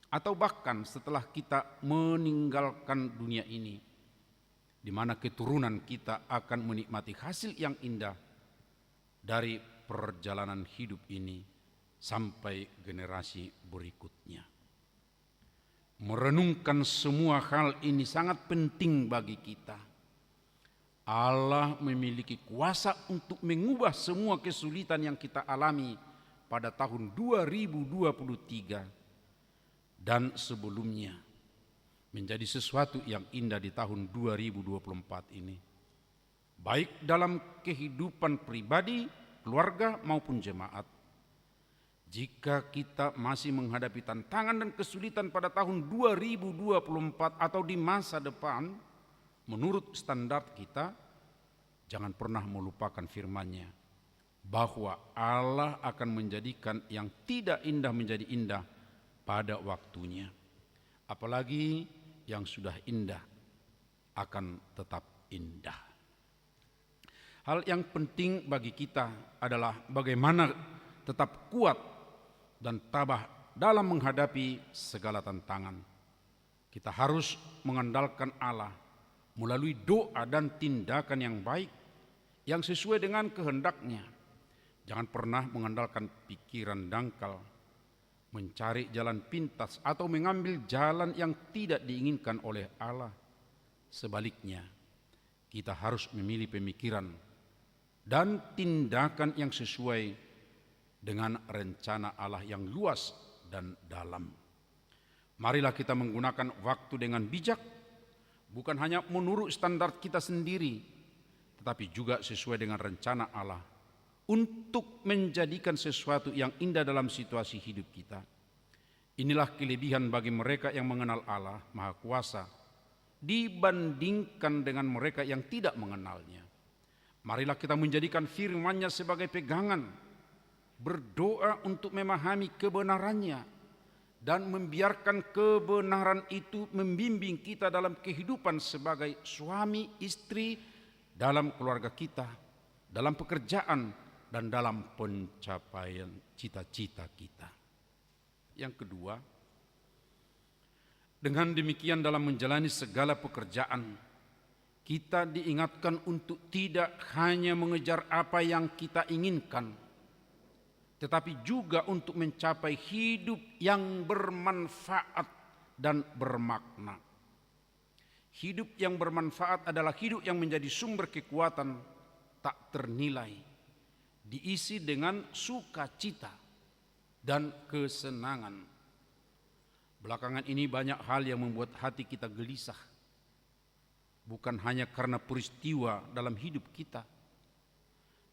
atau bahkan setelah kita meninggalkan dunia ini, di mana keturunan kita akan menikmati hasil yang indah dari perjalanan hidup ini sampai generasi berikutnya. Merenungkan semua hal ini sangat penting bagi kita. Allah memiliki kuasa untuk mengubah semua kesulitan yang kita alami pada tahun 2023 dan sebelumnya menjadi sesuatu yang indah di tahun 2024 ini. Baik dalam kehidupan pribadi, keluarga maupun jemaat. Jika kita masih menghadapi tantangan dan kesulitan pada tahun 2024 atau di masa depan, menurut standar kita, jangan pernah melupakan firman-Nya bahwa Allah akan menjadikan yang tidak indah menjadi indah pada waktunya. Apalagi yang sudah indah akan tetap indah. Hal yang penting bagi kita adalah bagaimana tetap kuat dan tabah dalam menghadapi segala tantangan. Kita harus mengandalkan Allah melalui doa dan tindakan yang baik yang sesuai dengan kehendak-Nya. Jangan pernah mengandalkan pikiran dangkal, mencari jalan pintas atau mengambil jalan yang tidak diinginkan oleh Allah. Sebaliknya, kita harus memilih pemikiran dan tindakan yang sesuai dengan rencana Allah yang luas dan dalam. Marilah kita menggunakan waktu dengan bijak, bukan hanya menurut standar kita sendiri, tetapi juga sesuai dengan rencana Allah untuk menjadikan sesuatu yang indah dalam situasi hidup kita. Inilah kelebihan bagi mereka yang mengenal Allah Maha Kuasa dibandingkan dengan mereka yang tidak mengenalnya. Marilah kita menjadikan firman-Nya sebagai pegangan, berdoa untuk memahami kebenarannya, dan membiarkan kebenaran itu membimbing kita dalam kehidupan sebagai suami, istri, dalam keluarga kita, dalam pekerjaan, dan dalam pencapaian cita-cita kita. Yang kedua, dengan demikian dalam menjalani segala pekerjaan, kita diingatkan untuk tidak hanya mengejar apa yang kita inginkan, tetapi juga untuk mencapai hidup yang bermanfaat dan bermakna. Hidup yang bermanfaat adalah hidup yang menjadi sumber kekuatan tak ternilai, diisi dengan sukacita dan kesenangan. Belakangan ini banyak hal yang membuat hati kita gelisah. Bukan hanya karena peristiwa dalam hidup kita,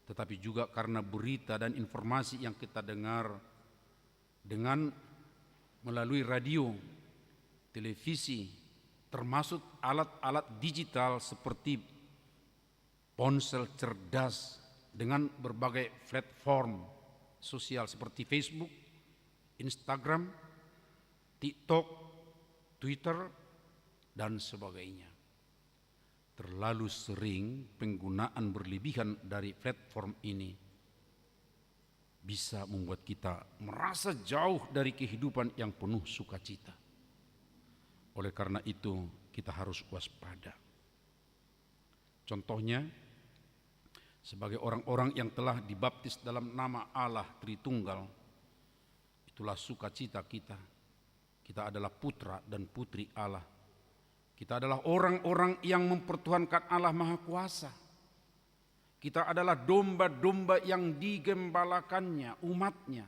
tetapi juga karena berita dan informasi yang kita dengar dengan melalui radio, televisi, termasuk alat-alat digital seperti ponsel cerdas dengan berbagai platform sosial seperti Facebook, Instagram, TikTok, Twitter, dan sebagainya. Terlalu sering penggunaan berlebihan dari platform ini bisa membuat kita merasa jauh dari kehidupan yang penuh sukacita. Oleh karena itu, kita harus waspada. Contohnya, sebagai orang-orang yang telah dibaptis dalam nama Allah Tritunggal, itulah sukacita kita. Kita adalah putra dan putri Allah. Kita adalah orang-orang yang mempertuhankan Allah Maha Kuasa. Kita adalah domba-domba yang digembalakannya, umatnya.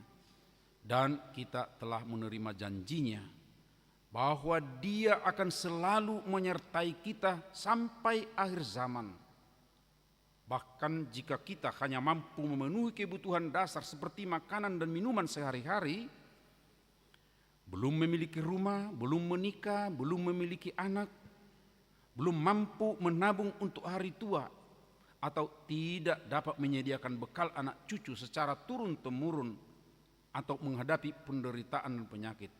Dan kita telah menerima janjinya bahwa Dia akan selalu menyertai kita sampai akhir zaman. Bahkan jika kita hanya mampu memenuhi kebutuhan dasar seperti makanan dan minuman sehari-hari, belum memiliki rumah, belum menikah, belum memiliki anak, belum mampu menabung untuk hari tua, atau tidak dapat menyediakan bekal anak cucu secara turun-temurun, atau menghadapi penderitaan dan penyakit.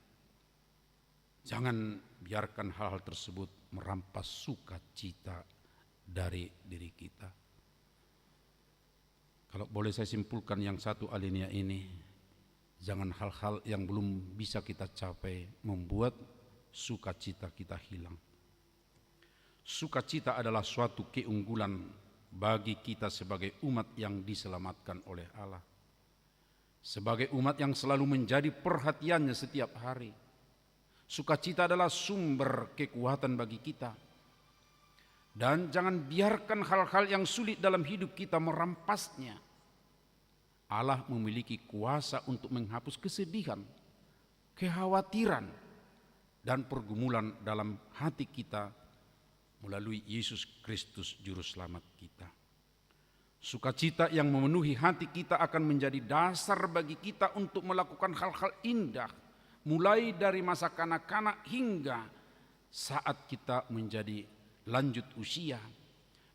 Jangan biarkan hal-hal tersebut merampas sukacita dari diri kita. Kalau boleh saya simpulkan yang satu alinea ini, jangan hal-hal yang belum bisa kita capai membuat sukacita kita hilang. Sukacita adalah suatu keunggulan bagi kita sebagai umat yang diselamatkan oleh Allah. Sebagai umat yang selalu menjadi perhatiannya setiap hari. Sukacita adalah sumber kekuatan bagi kita. Dan jangan biarkan hal-hal yang sulit dalam hidup kita merampasnya. Allah memiliki kuasa untuk menghapus kesedihan, kekhawatiran, dan pergumulan dalam hati kita melalui Yesus Kristus Juru Selamat kita. Sukacita yang memenuhi hati kita akan menjadi dasar bagi kita untuk melakukan hal-hal indah, mulai dari masa kanak-kanak hingga saat kita menjadi lanjut usia,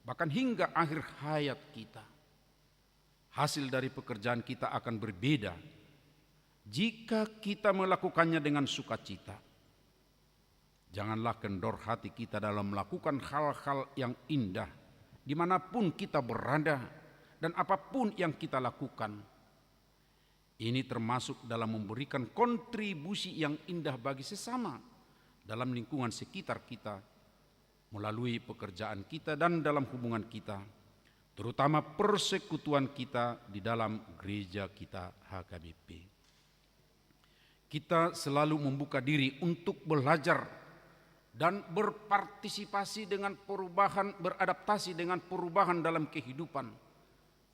bahkan hingga akhir hayat kita. Hasil dari pekerjaan kita akan berbeda jika kita melakukannya dengan sukacita. Janganlah kendor hati kita dalam melakukan hal-hal yang indah dimanapun kita berada dan apapun yang kita lakukan. Ini termasuk dalam memberikan kontribusi yang indah bagi sesama dalam lingkungan sekitar kita, melalui pekerjaan kita dan dalam hubungan kita, terutama persekutuan kita di dalam gereja kita HKBP. Kita selalu membuka diri untuk belajar dan berpartisipasi dengan perubahan, beradaptasi dengan perubahan dalam kehidupan,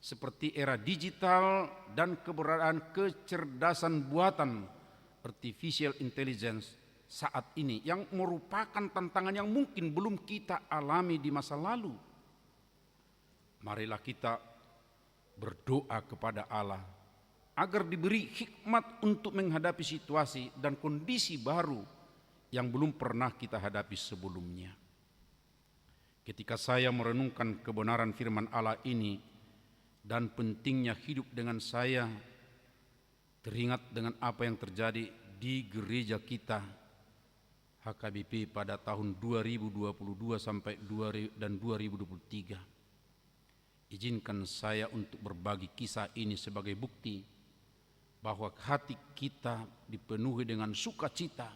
seperti era digital dan keberadaan kecerdasan buatan artificial intelligence saat ini, yang merupakan tantangan yang mungkin belum kita alami di masa lalu. Marilah kita berdoa kepada Allah agar diberi hikmat untuk menghadapi situasi dan kondisi baru yang belum pernah kita hadapi sebelumnya. Ketika saya merenungkan kebenaran firman Allah ini dan pentingnya hidup dengan saya, teringat dengan apa yang terjadi di gereja kita HKBP pada tahun 2022 sampai 2023. Izinkan saya untuk berbagi kisah ini sebagai bukti bahwa hati kita dipenuhi dengan sukacita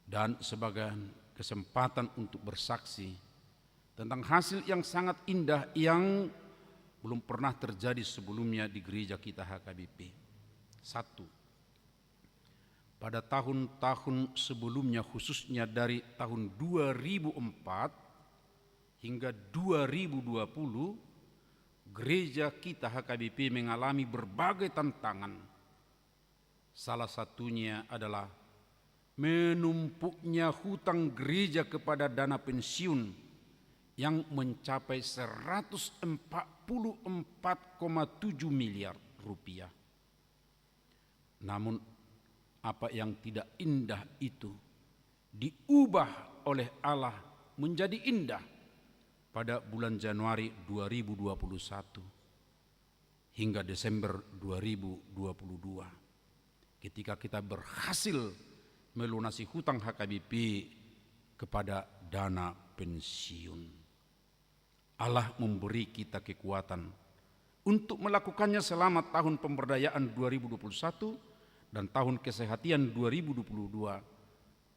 dan sebagai kesempatan untuk bersaksi tentang hasil yang sangat indah yang belum pernah terjadi sebelumnya di gereja kita HKBP. 1. Pada tahun-tahun sebelumnya, khususnya dari tahun 2004 hingga 2020, gereja kita HKBP mengalami berbagai tantangan. Salah satunya adalah menumpuknya hutang gereja kepada dana pensiun yang mencapai 144,7 miliar rupiah. Namun apa yang tidak indah itu diubah oleh Allah menjadi indah pada bulan Januari 2021 hingga Desember 2022, ketika kita berhasil melunasi hutang HKBP kepada dana pensiun. Allah memberi kita kekuatan untuk melakukannya selama tahun pemberdayaan 2021 dan tahun kesehatan 2022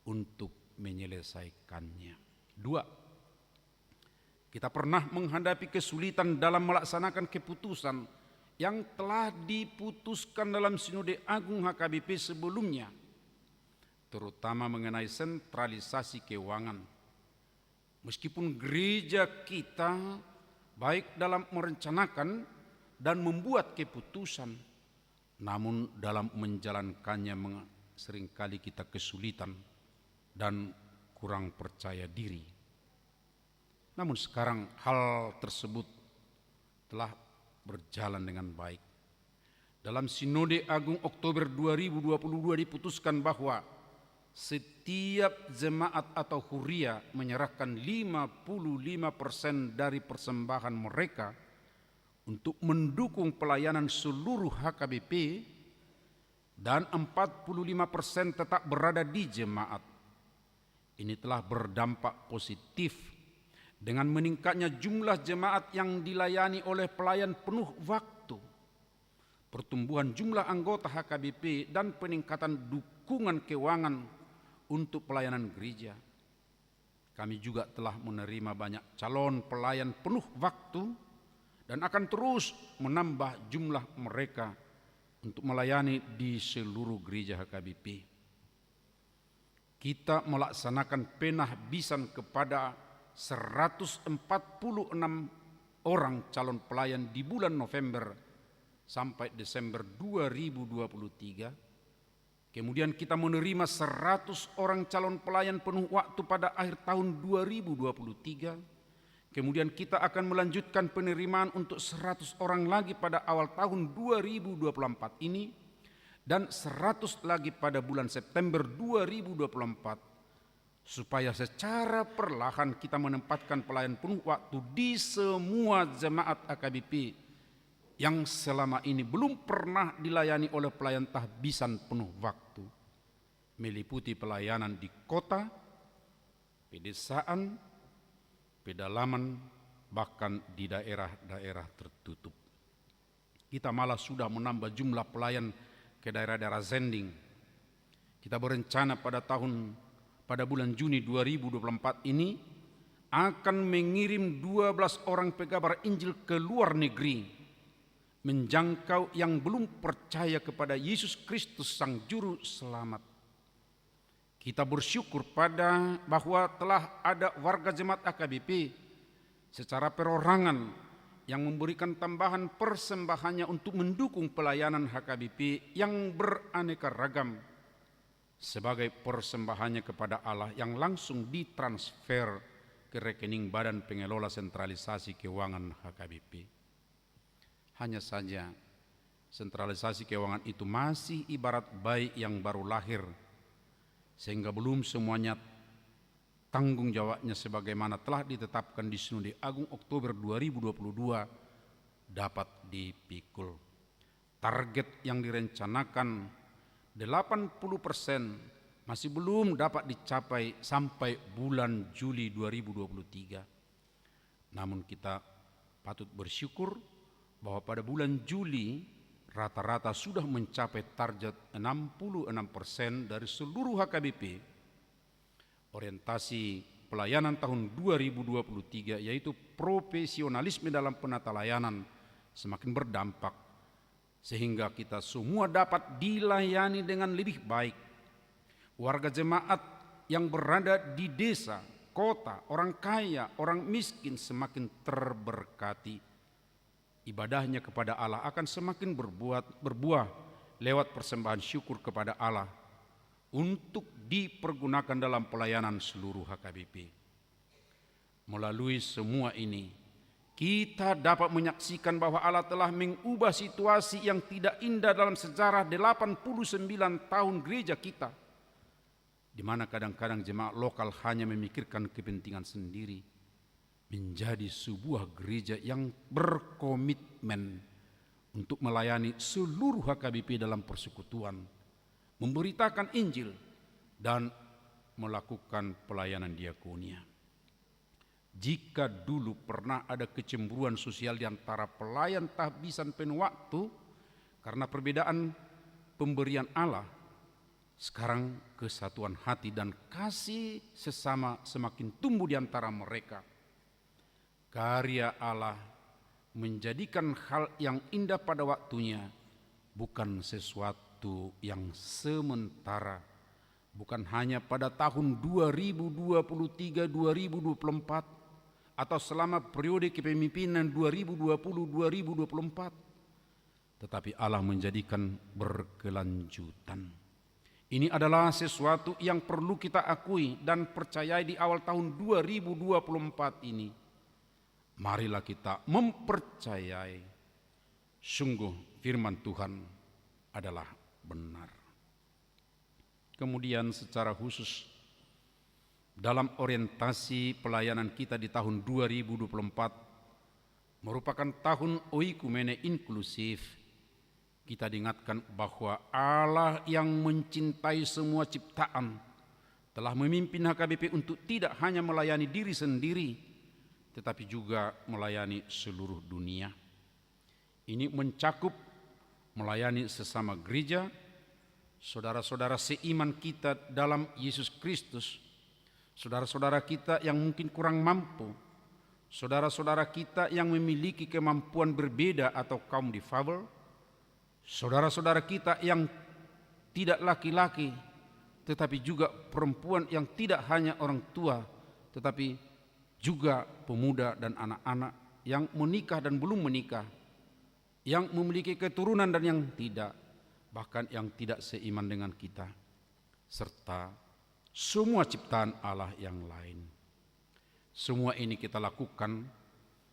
untuk menyelesaikannya. 2. Kita pernah menghadapi kesulitan dalam melaksanakan keputusan yang telah diputuskan dalam Sinode Agung HKBP sebelumnya, terutama mengenai sentralisasi keuangan. Meskipun gereja kita baik dalam merencanakan dan membuat keputusan, namun dalam menjalankannya seringkali kita kesulitan dan kurang percaya diri. Namun sekarang hal tersebut telah berjalan dengan baik. Dalam Sinode Agung Oktober 2022 diputuskan bahwa setiap jemaat atau huria menyerahkan 55% dari persembahan mereka untuk mendukung pelayanan seluruh HKBP dan 45% tetap berada di jemaat. Ini telah berdampak positif dengan meningkatnya jumlah jemaat yang dilayani oleh pelayan penuh waktu, pertumbuhan jumlah anggota HKBP dan peningkatan dukungan keuangan untuk pelayanan gereja. Kami juga telah menerima banyak calon pelayan penuh waktu dan akan terus menambah jumlah mereka untuk melayani di seluruh gereja HKBP. Kita melaksanakan penahbisan kepada 146 orang calon pelayan di bulan November sampai Desember 2023. Kemudian kita menerima 100 orang calon pelayan penuh waktu pada akhir tahun 2023. Kemudian kita akan melanjutkan penerimaan untuk 100 orang lagi pada awal tahun 2024 ini, dan 100 lagi pada bulan September 2024, supaya secara perlahan kita menempatkan pelayan penuh waktu di semua jemaat AKBP yang selama ini belum pernah dilayani oleh pelayan tahbisan penuh waktu, meliputi pelayanan di kota, pedesaan, pedalaman, bahkan di daerah-daerah tertutup. Kita malah sudah menambah jumlah pelayan ke daerah-daerah zending. Kita berencana pada bulan Juni 2024 ini akan mengirim 12 orang pegabar Injil ke luar negeri, menjangkau yang belum percaya kepada Yesus Kristus Sang Juru Selamat. Kita bersyukur bahwa telah ada warga jemaat AKBP secara perorangan yang memberikan tambahan persembahannya untuk mendukung pelayanan HKBP yang beraneka ragam sebagai persembahannya kepada Allah yang langsung ditransfer ke rekening Badan Pengelola Sentralisasi Keuangan HKBP. Hanya saja sentralisasi keuangan itu masih ibarat bayi yang baru lahir, sehingga belum semuanya tanggung jawabnya sebagaimana telah ditetapkan di Sinode Agung Oktober 2022 dapat dipikul. Target yang direncanakan 80% masih belum dapat dicapai sampai bulan Juli 2023. Namun kita patut bersyukur bahwa pada bulan Juli rata-rata sudah mencapai target 66% dari seluruh HKBP. Orientasi pelayanan tahun 2023 yaitu profesionalisme dalam penata layanan semakin berdampak, sehingga kita semua dapat dilayani dengan lebih baik. Warga jemaat yang berada di desa, kota, orang kaya, orang miskin semakin terberkati. Ibadahnya kepada Allah akan semakin berbuah lewat persembahan syukur kepada Allah untuk dipergunakan dalam pelayanan seluruh HKBP. Melalui semua ini, kita dapat menyaksikan bahwa Allah telah mengubah situasi yang tidak indah dalam sejarah 89 tahun gereja kita, di mana kadang-kadang jemaat lokal hanya memikirkan kepentingan sendiri, menjadi sebuah gereja yang berkomitmen untuk melayani seluruh HKBP dalam persekutuan, memberitakan Injil, dan melakukan pelayanan diakonia. Jika dulu pernah ada kecemburuan sosial di antara pelayan tahbisan penuh waktu karena perbedaan pemberian Allah, sekarang kesatuan hati dan kasih sesama semakin tumbuh di antara mereka. Karya Allah menjadikan hal yang indah pada waktunya, bukan sesuatu yang sementara, bukan hanya pada tahun 2023-2024 atau selama periode kepemimpinan 2020-2024, tetapi Allah menjadikan berkelanjutan. Ini adalah sesuatu yang perlu kita akui dan percayai di awal tahun 2024 ini. Marilah kita mempercayai sungguh firman Tuhan adalah benar. Kemudian secara khusus dalam orientasi pelayanan kita di tahun 2024 merupakan tahun oikumene inklusif. Kita diingatkan bahwa Allah yang mencintai semua ciptaan telah memimpin HKBP untuk tidak hanya melayani diri sendiri, tetapi juga melayani seluruh dunia. Ini mencakup melayani sesama gereja, saudara-saudara seiman kita dalam Yesus Kristus, saudara-saudara kita yang mungkin kurang mampu, saudara-saudara kita yang memiliki kemampuan berbeda atau kaum difabel, saudara-saudara kita yang tidak laki-laki, tetapi juga perempuan yang tidak hanya orang tua, tetapi juga pemuda dan anak-anak yang menikah dan belum menikah, yang memiliki keturunan dan yang tidak, bahkan yang tidak seiman dengan kita, serta semua ciptaan Allah yang lain. Semua ini kita lakukan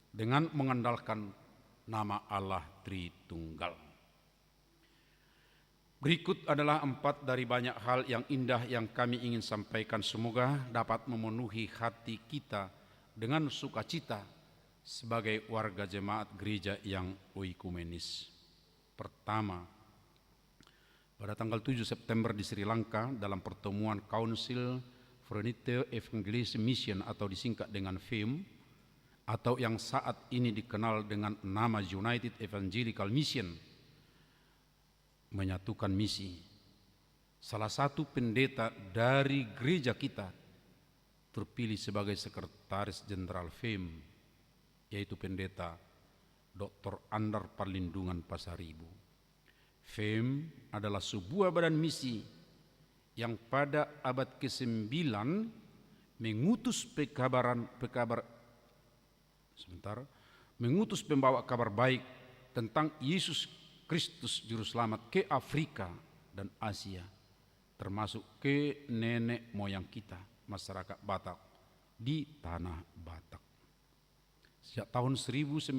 dengan mengandalkan nama Allah Tritunggal. Berikut adalah 4 dari banyak hal yang indah yang kami ingin sampaikan. Semoga dapat memenuhi hati kita dengan sukacita sebagai warga jemaat gereja yang oikumenis. Pertama, pada tanggal 7 September di Sri Lanka dalam pertemuan Council for Unity Evangelism Mission atau disingkat dengan FEM, atau yang saat ini dikenal dengan nama United Evangelical Mission, menyatukan misi. Salah satu pendeta dari gereja kita terpilih sebagai sekretaris jenderal FEM, yaitu pendeta Dr. Andar Parlindungan Pasaribu. FEM adalah sebuah badan misi yang pada abad ke-9 mengutus mengutus pembawa kabar baik tentang Yesus Kristus Juru Selamat ke Afrika dan Asia, termasuk ke nenek moyang kita, masyarakat Batak di tanah Batak. Sejak tahun 1996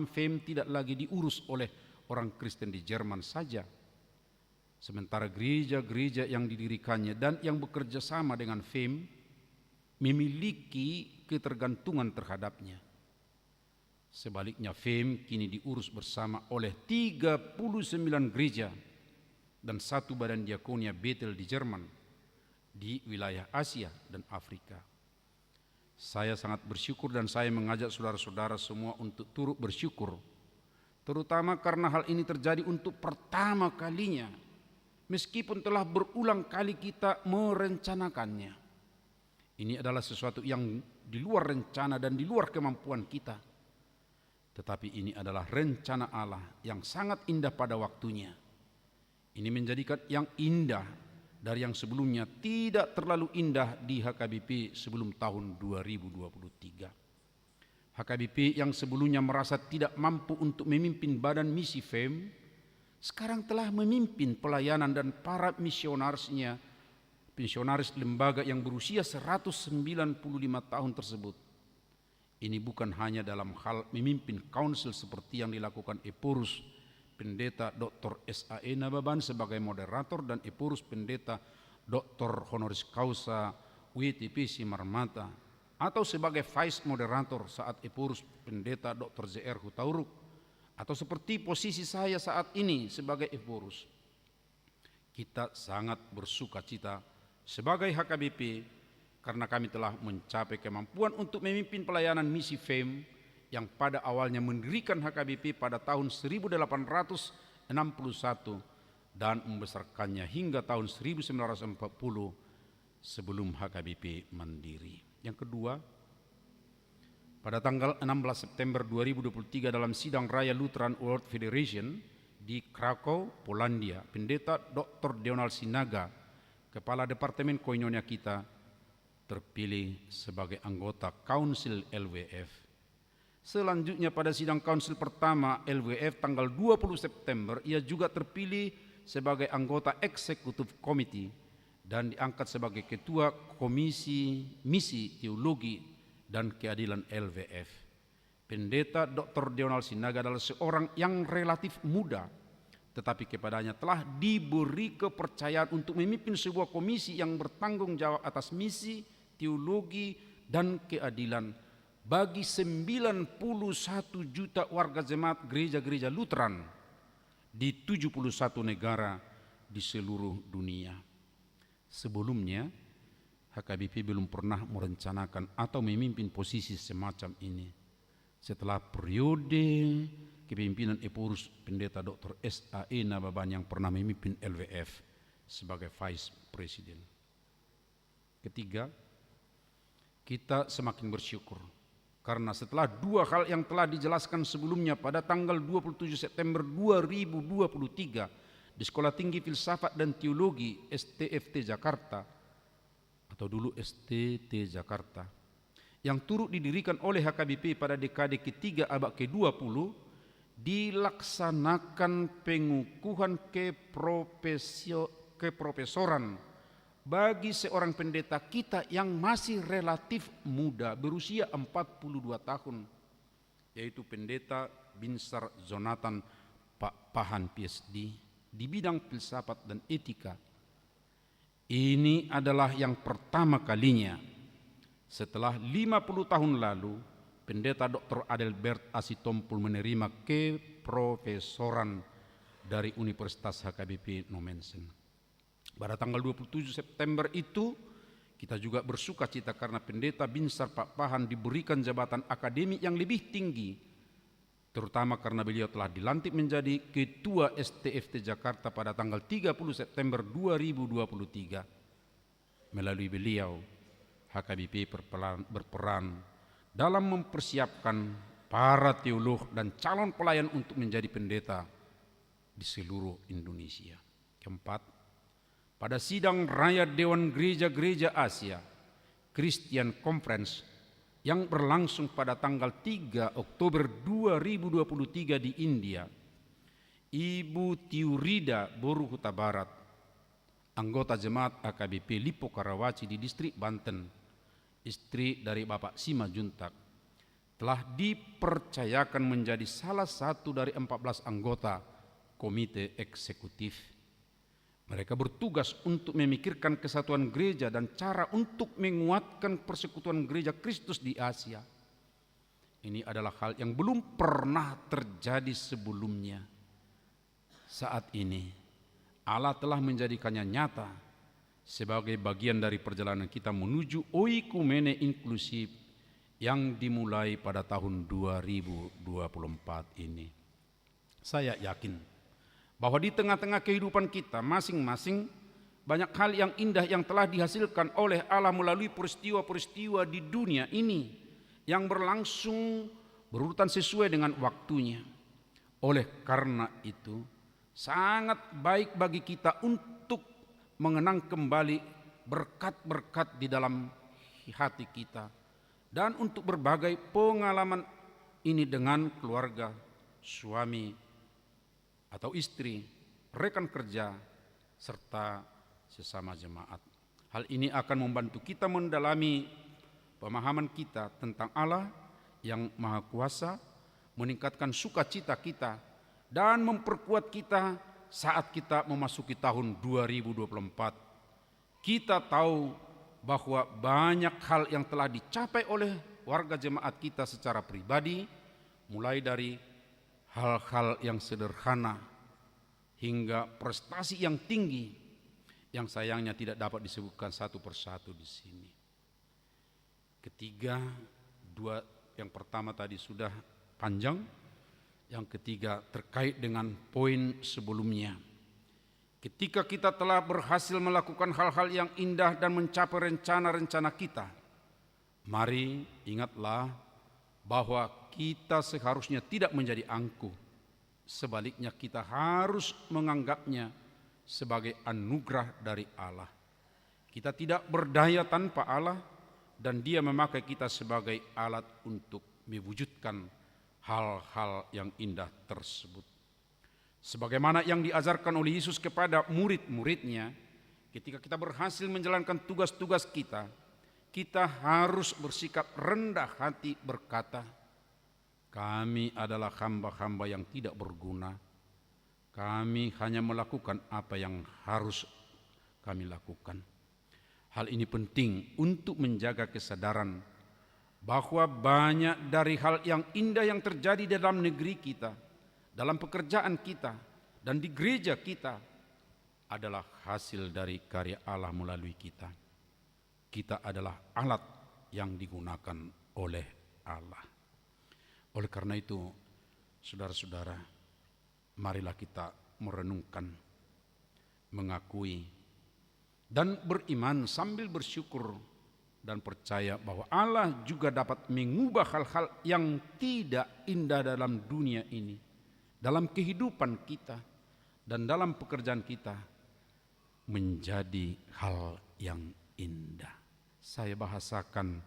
FEM tidak lagi diurus oleh orang Kristen di Jerman saja, sementara gereja-gereja yang didirikannya dan yang bekerja sama dengan FEM memiliki ketergantungan terhadapnya. Sebaliknya FEM kini diurus bersama oleh 39 gereja dan 1 badan diakonia Bethel di Jerman, di wilayah Asia dan Afrika. Saya sangat bersyukur dan saya mengajak saudara-saudara semua untuk turut bersyukur, terutama karena hal ini terjadi untuk pertama kalinya, meskipun telah berulang kali kita merencanakannya. Ini adalah sesuatu yang di luar rencana dan di luar kemampuan kita. Tetapi ini adalah rencana Allah yang sangat indah pada waktunya. Ini menjadikan yang indah dari yang sebelumnya tidak terlalu indah di HKBP sebelum tahun 2023. HKBP yang sebelumnya merasa tidak mampu untuk memimpin badan misi FEM, sekarang telah memimpin pelayanan dan para misionarisnya, misionaris lembaga yang berusia 195 tahun tersebut. Ini bukan hanya dalam hal memimpin council seperti yang dilakukan Eporus Pendeta Dr. S.A.E. Nababan sebagai moderator dan Eporus Pendeta Dr. Honoris Causa WTPC Marmata, atau sebagai vice moderator saat Eporus Pendeta Dr. Z.R. Hutauruk, atau seperti posisi saya saat ini sebagai Eporus. Kita sangat bersuka cita sebagai HKBP karena kami telah mencapai kemampuan untuk memimpin pelayanan misi FEM yang pada awalnya mendirikan HKBP pada tahun 1861 dan membesarkannya hingga tahun 1940 sebelum HKBP mandiri. Yang kedua, pada tanggal 16 September 2023 dalam sidang Raya Lutheran World Federation di Krakow, Polandia, Pendeta Dr. Donald Sinaga, Kepala Departemen Koinonia kita, terpilih sebagai anggota Council LWF. Selanjutnya pada sidang Council pertama LWF tanggal 20 September, ia juga terpilih sebagai anggota Executive Committee dan diangkat sebagai Ketua Komisi Misi Teologi dan Keadilan LWF. Pendeta Dr. Donald Sinaga adalah seorang yang relatif muda, tetapi kepadanya telah diberi kepercayaan untuk memimpin sebuah komisi yang bertanggung jawab atas misi, teologi, dan keadilan bagi 91 juta warga jemaat gereja-gereja Lutheran di 71 negara di seluruh dunia. Sebelumnya, HKBP belum pernah merencanakan atau memimpin posisi semacam ini. Setelah periode kepemimpinan Eporus Pendeta Dr. S.A.E. Nababan yang pernah memimpin LWF sebagai Vice President. Ketiga, kita semakin bersyukur karena setelah dua hal yang telah dijelaskan sebelumnya pada tanggal 27 September 2023 di Sekolah Tinggi Filsafat dan Teologi STFT Jakarta atau dulu STT Jakarta, yang turut didirikan oleh HKBP pada dekade ketiga abad ke-20, dilaksanakan pengukuhan keprofesoran bagi seorang pendeta kita yang masih relatif muda, berusia 42 tahun, yaitu Pendeta Binsar Jonathan Pak Pahan PhD di bidang filsafat dan etika. Ini adalah yang pertama kalinya setelah 50 tahun lalu Pendeta Dr. Adelbert Asitompul menerima keprofesoran dari Universitas HKBP Nommensen. Pada tanggal 27 September itu kita juga bersuka cita karena Pendeta Binsar Pak Pahan diberikan jabatan akademik yang lebih tinggi, terutama karena beliau telah dilantik menjadi Ketua STFT Jakarta pada tanggal 30 September 2023. Melalui beliau, HKBP berperan dalam mempersiapkan para teolog dan calon pelayan untuk menjadi pendeta di seluruh Indonesia. Keempat, pada sidang Raya Dewan Gereja-Gereja Asia Christian Conference yang berlangsung pada tanggal 3 Oktober 2023 di India, Ibu Tiurida Boru Huta Barat, anggota jemaat AKBP Lipo Karawaci di distrik Banten, istri dari Bapak Sima Juntak, telah dipercayakan menjadi salah satu dari 14 anggota komite eksekutif. Mereka bertugas untuk memikirkan kesatuan gereja dan cara untuk menguatkan persekutuan gereja Kristus di Asia. Ini adalah hal yang belum pernah terjadi sebelumnya. Saat ini, Allah telah menjadikannya nyata sebagai bagian dari perjalanan kita menuju oikumene inklusif yang dimulai pada tahun 2024 ini. Saya yakin bahwa di tengah-tengah kehidupan kita masing-masing banyak hal yang indah yang telah dihasilkan oleh Allah melalui peristiwa-peristiwa di dunia ini yang berlangsung berurutan sesuai dengan waktunya. Oleh karena itu, sangat baik bagi kita untuk mengenang kembali berkat-berkat di dalam hati kita dan untuk berbagai pengalaman ini dengan keluarga, suami, atau istri, rekan kerja, serta sesama jemaat. Hal ini akan membantu kita mendalami pemahaman kita tentang Allah yang Maha Kuasa, meningkatkan sukacita kita, dan memperkuat kita saat kita memasuki tahun 2024. Kita tahu bahwa banyak hal yang telah dicapai oleh warga jemaat kita secara pribadi, mulai dari hal-hal yang sederhana hingga prestasi yang tinggi yang sayangnya tidak dapat disebutkan satu persatu di sini. Ketiga, yang pertama tadi sudah panjang, yang ketiga terkait dengan poin sebelumnya. Ketika kita telah berhasil melakukan hal-hal yang indah dan mencapai rencana-rencana kita, mari ingatlah bahwa kita seharusnya tidak menjadi angkuh. Sebaliknya kita harus menganggapnya sebagai anugerah dari Allah. Kita tidak berdaya tanpa Allah, dan Dia memakai kita sebagai alat untuk mewujudkan hal-hal yang indah tersebut. Sebagaimana yang diajarkan oleh Yesus kepada murid-muridnya, ketika kita berhasil menjalankan tugas-tugas kita, kita harus bersikap rendah hati berkata, kami adalah hamba-hamba yang tidak berguna. Kami hanya melakukan apa yang harus kami lakukan. Hal ini penting untuk menjaga kesadaran bahwa banyak dari hal yang indah yang terjadi dalam negeri kita, dalam pekerjaan kita, dan di gereja kita adalah hasil dari karya Allah melalui kita. Kita adalah alat yang digunakan oleh Allah. Oleh karena itu, saudara-saudara, marilah kita merenungkan, mengakui, dan beriman sambil bersyukur dan percaya bahwa Allah juga dapat mengubah hal-hal yang tidak indah dalam dunia ini, dalam kehidupan kita, dan dalam pekerjaan kita menjadi hal yang indah. Saya bahasakan,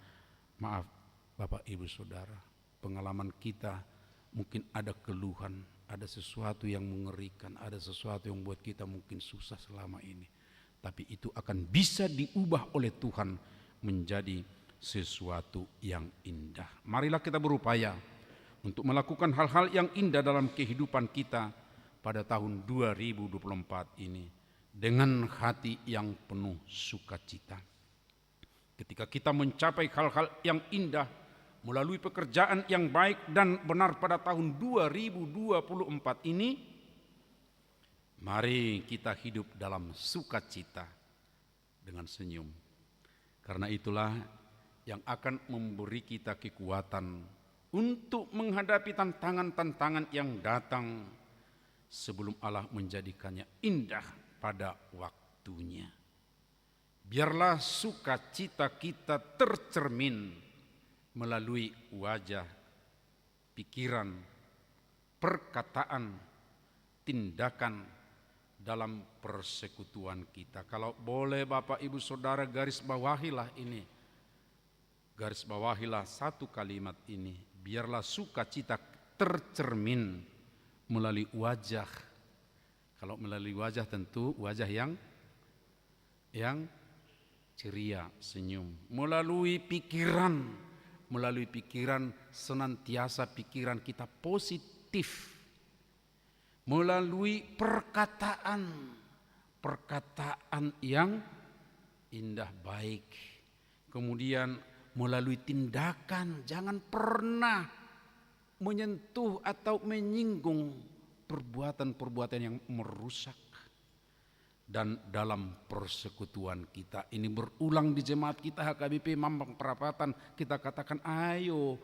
maaf Bapak Ibu Saudara, pengalaman kita mungkin ada keluhan, ada sesuatu yang mengerikan, ada sesuatu yang membuat kita mungkin susah selama ini. Tapi itu akan bisa diubah oleh Tuhan menjadi sesuatu yang indah. Marilah kita berupaya untuk melakukan hal-hal yang indah dalam kehidupan kita pada tahun 2024 ini dengan hati yang penuh sukacita. Ketika kita mencapai hal-hal yang indah melalui pekerjaan yang baik dan benar pada tahun 2024 ini, mari kita hidup dalam sukacita dengan senyum. Karena itulah yang akan memberi kita kekuatan untuk menghadapi tantangan-tantangan yang datang sebelum Allah menjadikannya indah pada waktunya. Biarlah sukacita kita tercermin melalui wajah, pikiran, perkataan, tindakan dalam persekutuan kita. Kalau boleh Bapak Ibu Saudara garis bawahilah ini. Garis bawahilah satu kalimat ini. Biarlah sukacita tercermin melalui wajah. Kalau melalui wajah tentu wajah yang ceria, senyum. Melalui pikiran senantiasa pikiran kita positif. Melalui perkataan yang indah baik. Kemudian melalui tindakan, jangan pernah menyentuh atau menyinggung perbuatan-perbuatan yang merusak. Dan dalam persekutuan kita ini berulang di jemaat kita HKBP Mampang Perapatan, kita katakan ayo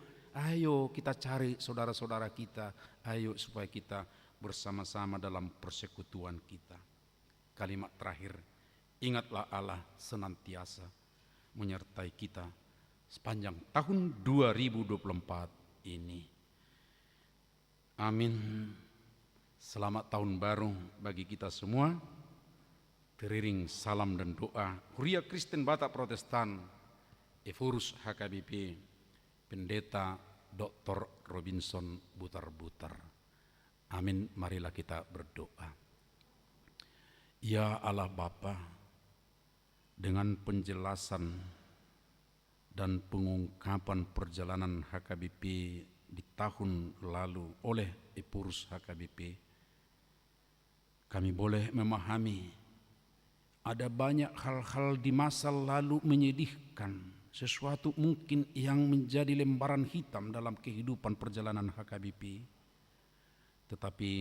kita cari saudara-saudara kita, ayo supaya kita bersama-sama dalam persekutuan kita. Kalimat terakhir, ingatlah Allah senantiasa menyertai kita sepanjang tahun 2024 ini. Amin. Selamat tahun baru bagi kita semua. Teriring salam dan doa Huria Kristen Batak Protestan Efurus HKBP Pendeta Dr. Robinson Butar-Butar. Amin. Marilah kita berdoa. Ya Allah Bapa, dengan penjelasan dan pengungkapan perjalanan HKBP di tahun lalu oleh pengurus HKBP, kami boleh memahami ada banyak hal-hal di masa lalu menyedihkan, sesuatu mungkin yang menjadi lembaran hitam dalam kehidupan perjalanan HKBP. Tetapi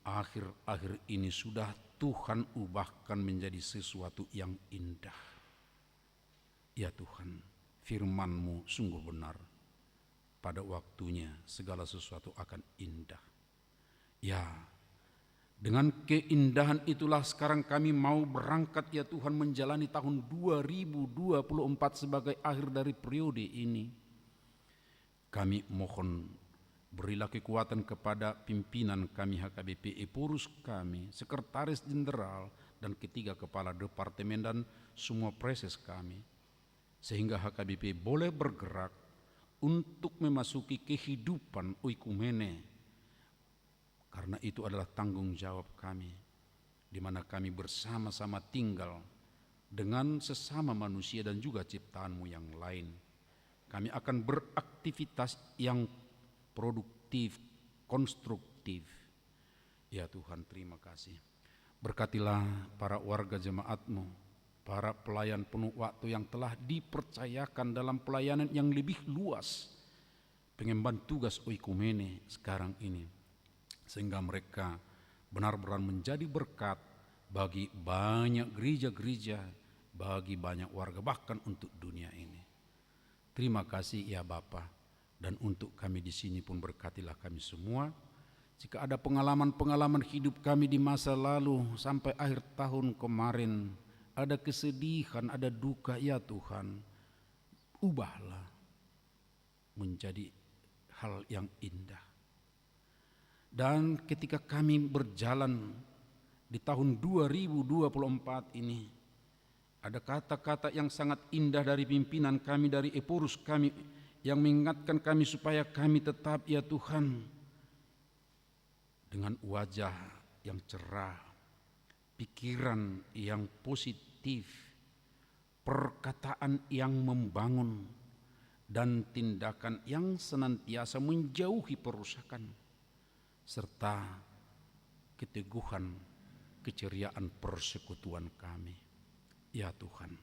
akhir-akhir ini sudah Tuhan ubahkan menjadi sesuatu yang indah. Ya Tuhan, firman-Mu sungguh benar. Pada waktunya segala sesuatu akan indah. Ya, dengan keindahan itulah sekarang kami mau berangkat ya Tuhan menjalani tahun 2024 sebagai akhir dari periode ini. Kami mohon berilah kekuatan kepada pimpinan kami HKBP, pengurus kami, sekretaris jenderal, dan ketiga kepala departemen dan semua preses kami. Sehingga HKBP boleh bergerak untuk memasuki kehidupan oikumene. Karena itu adalah tanggung jawab kami, di mana kami bersama-sama tinggal dengan sesama manusia dan juga ciptaan-Mu yang lain. Kami akan beraktivitas yang produktif, konstruktif. Ya Tuhan, terima kasih. Berkatilah para warga jemaat-Mu, para pelayan penuh waktu yang telah dipercayakan dalam pelayanan yang lebih luas, pengemban tugas oikumene sekarang ini, sehingga mereka benar-benar menjadi berkat bagi banyak gereja-gereja, bagi banyak warga, bahkan untuk dunia ini. Terima kasih ya Bapa, dan untuk kami di sini pun berkatilah kami semua. Jika ada pengalaman-pengalaman hidup kami di masa lalu sampai akhir tahun kemarin, ada kesedihan, ada duka, ya Tuhan, ubahlah menjadi hal yang indah. Dan ketika kami berjalan di tahun 2024 ini, ada kata-kata yang sangat indah dari pimpinan kami, dari pengurus kami, yang mengingatkan kami supaya kami tetap ya Tuhan dengan wajah yang cerah, pikiran yang positif, perkataan yang membangun, dan tindakan yang senantiasa menjauhi perusakan, serta keteguhan, keceriaan persekutuan kami. Ya Tuhan,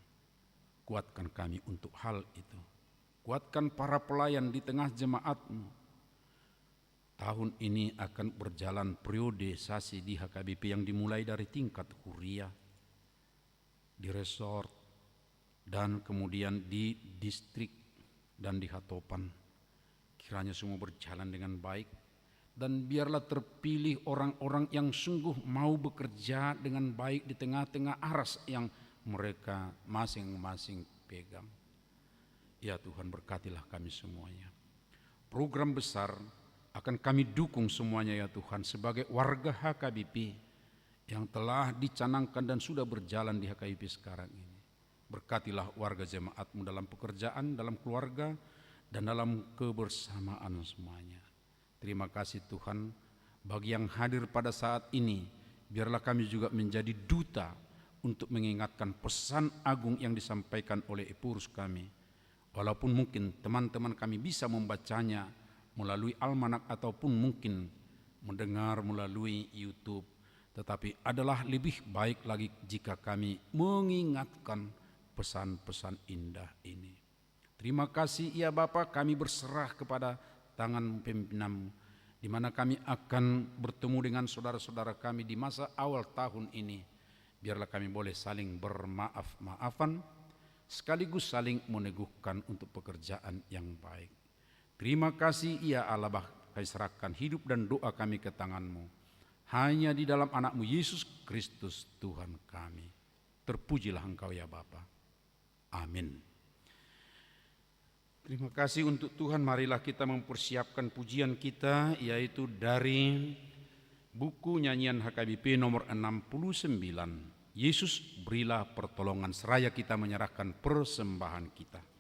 kuatkan kami untuk hal itu. Kuatkan para pelayan di tengah jemaat-Mu. Tahun ini akan berjalan periodisasi di HKBP yang dimulai dari tingkat kuliah, di resort, dan kemudian di distrik dan di Hatopan. Kiranya semua berjalan dengan baik, dan biarlah terpilih orang-orang yang sungguh mau bekerja dengan baik di tengah-tengah aras yang mereka masing-masing pegang. Ya Tuhan, berkatilah kami semuanya. Program besar akan kami dukung semuanya ya Tuhan sebagai warga HKBP yang telah dicanangkan dan sudah berjalan di HKBP sekarang ini. Berkatilah warga jemaat-Mu dalam pekerjaan, dalam keluarga, dan dalam kebersamaan semuanya. Terima kasih Tuhan, bagi yang hadir pada saat ini, biarlah kami juga menjadi duta untuk mengingatkan pesan agung yang disampaikan oleh pengurus kami. Walaupun mungkin teman-teman kami bisa membacanya melalui almanak ataupun mungkin mendengar melalui YouTube, tetapi adalah lebih baik lagi jika kami mengingatkan pesan-pesan indah ini. Terima kasih ya Bapa, kami berserah kepada tangan pimpinan, di mana kami akan bertemu dengan saudara-saudara kami di masa awal tahun ini. Biarlah kami boleh saling bermaaf-maafan, sekaligus saling meneguhkan untuk pekerjaan yang baik. Terima kasih ya Allah, kami serahkan hidup dan doa kami ke tangan-Mu. Hanya di dalam anak-Mu Yesus Kristus Tuhan kami. Terpujilah Engkau ya Bapa. Amin. Terima kasih untuk Tuhan. Marilah kita mempersiapkan pujian kita, yaitu dari buku nyanyian HKBP nomor 69. Yesus berilah pertolongan, seraya kita menyerahkan persembahan kita.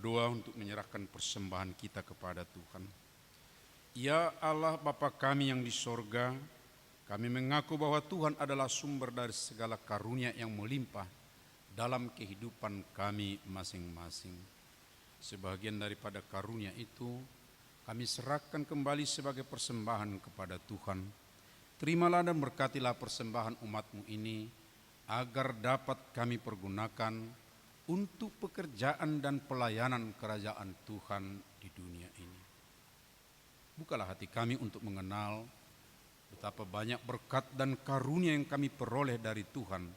berdoa untuk menyerahkan persembahan kita kepada Tuhan. Ya Allah Bapa kami yang di sorga, kami mengaku bahwa Tuhan adalah sumber dari segala karunia yang melimpah dalam kehidupan kami masing-masing. Sebagian daripada karunia itu kami serahkan kembali sebagai persembahan kepada Tuhan. Terimalah dan berkatilah persembahan umat-Mu ini, agar dapat kami pergunakan untuk pekerjaan dan pelayanan kerajaan Tuhan di dunia ini. Bukalah hati kami untuk mengenal betapa banyak berkat dan karunia yang kami peroleh dari Tuhan,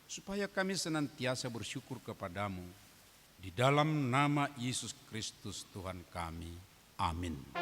supaya kami senantiasa bersyukur kepadamu. Di dalam nama Yesus Kristus Tuhan kami. Amin.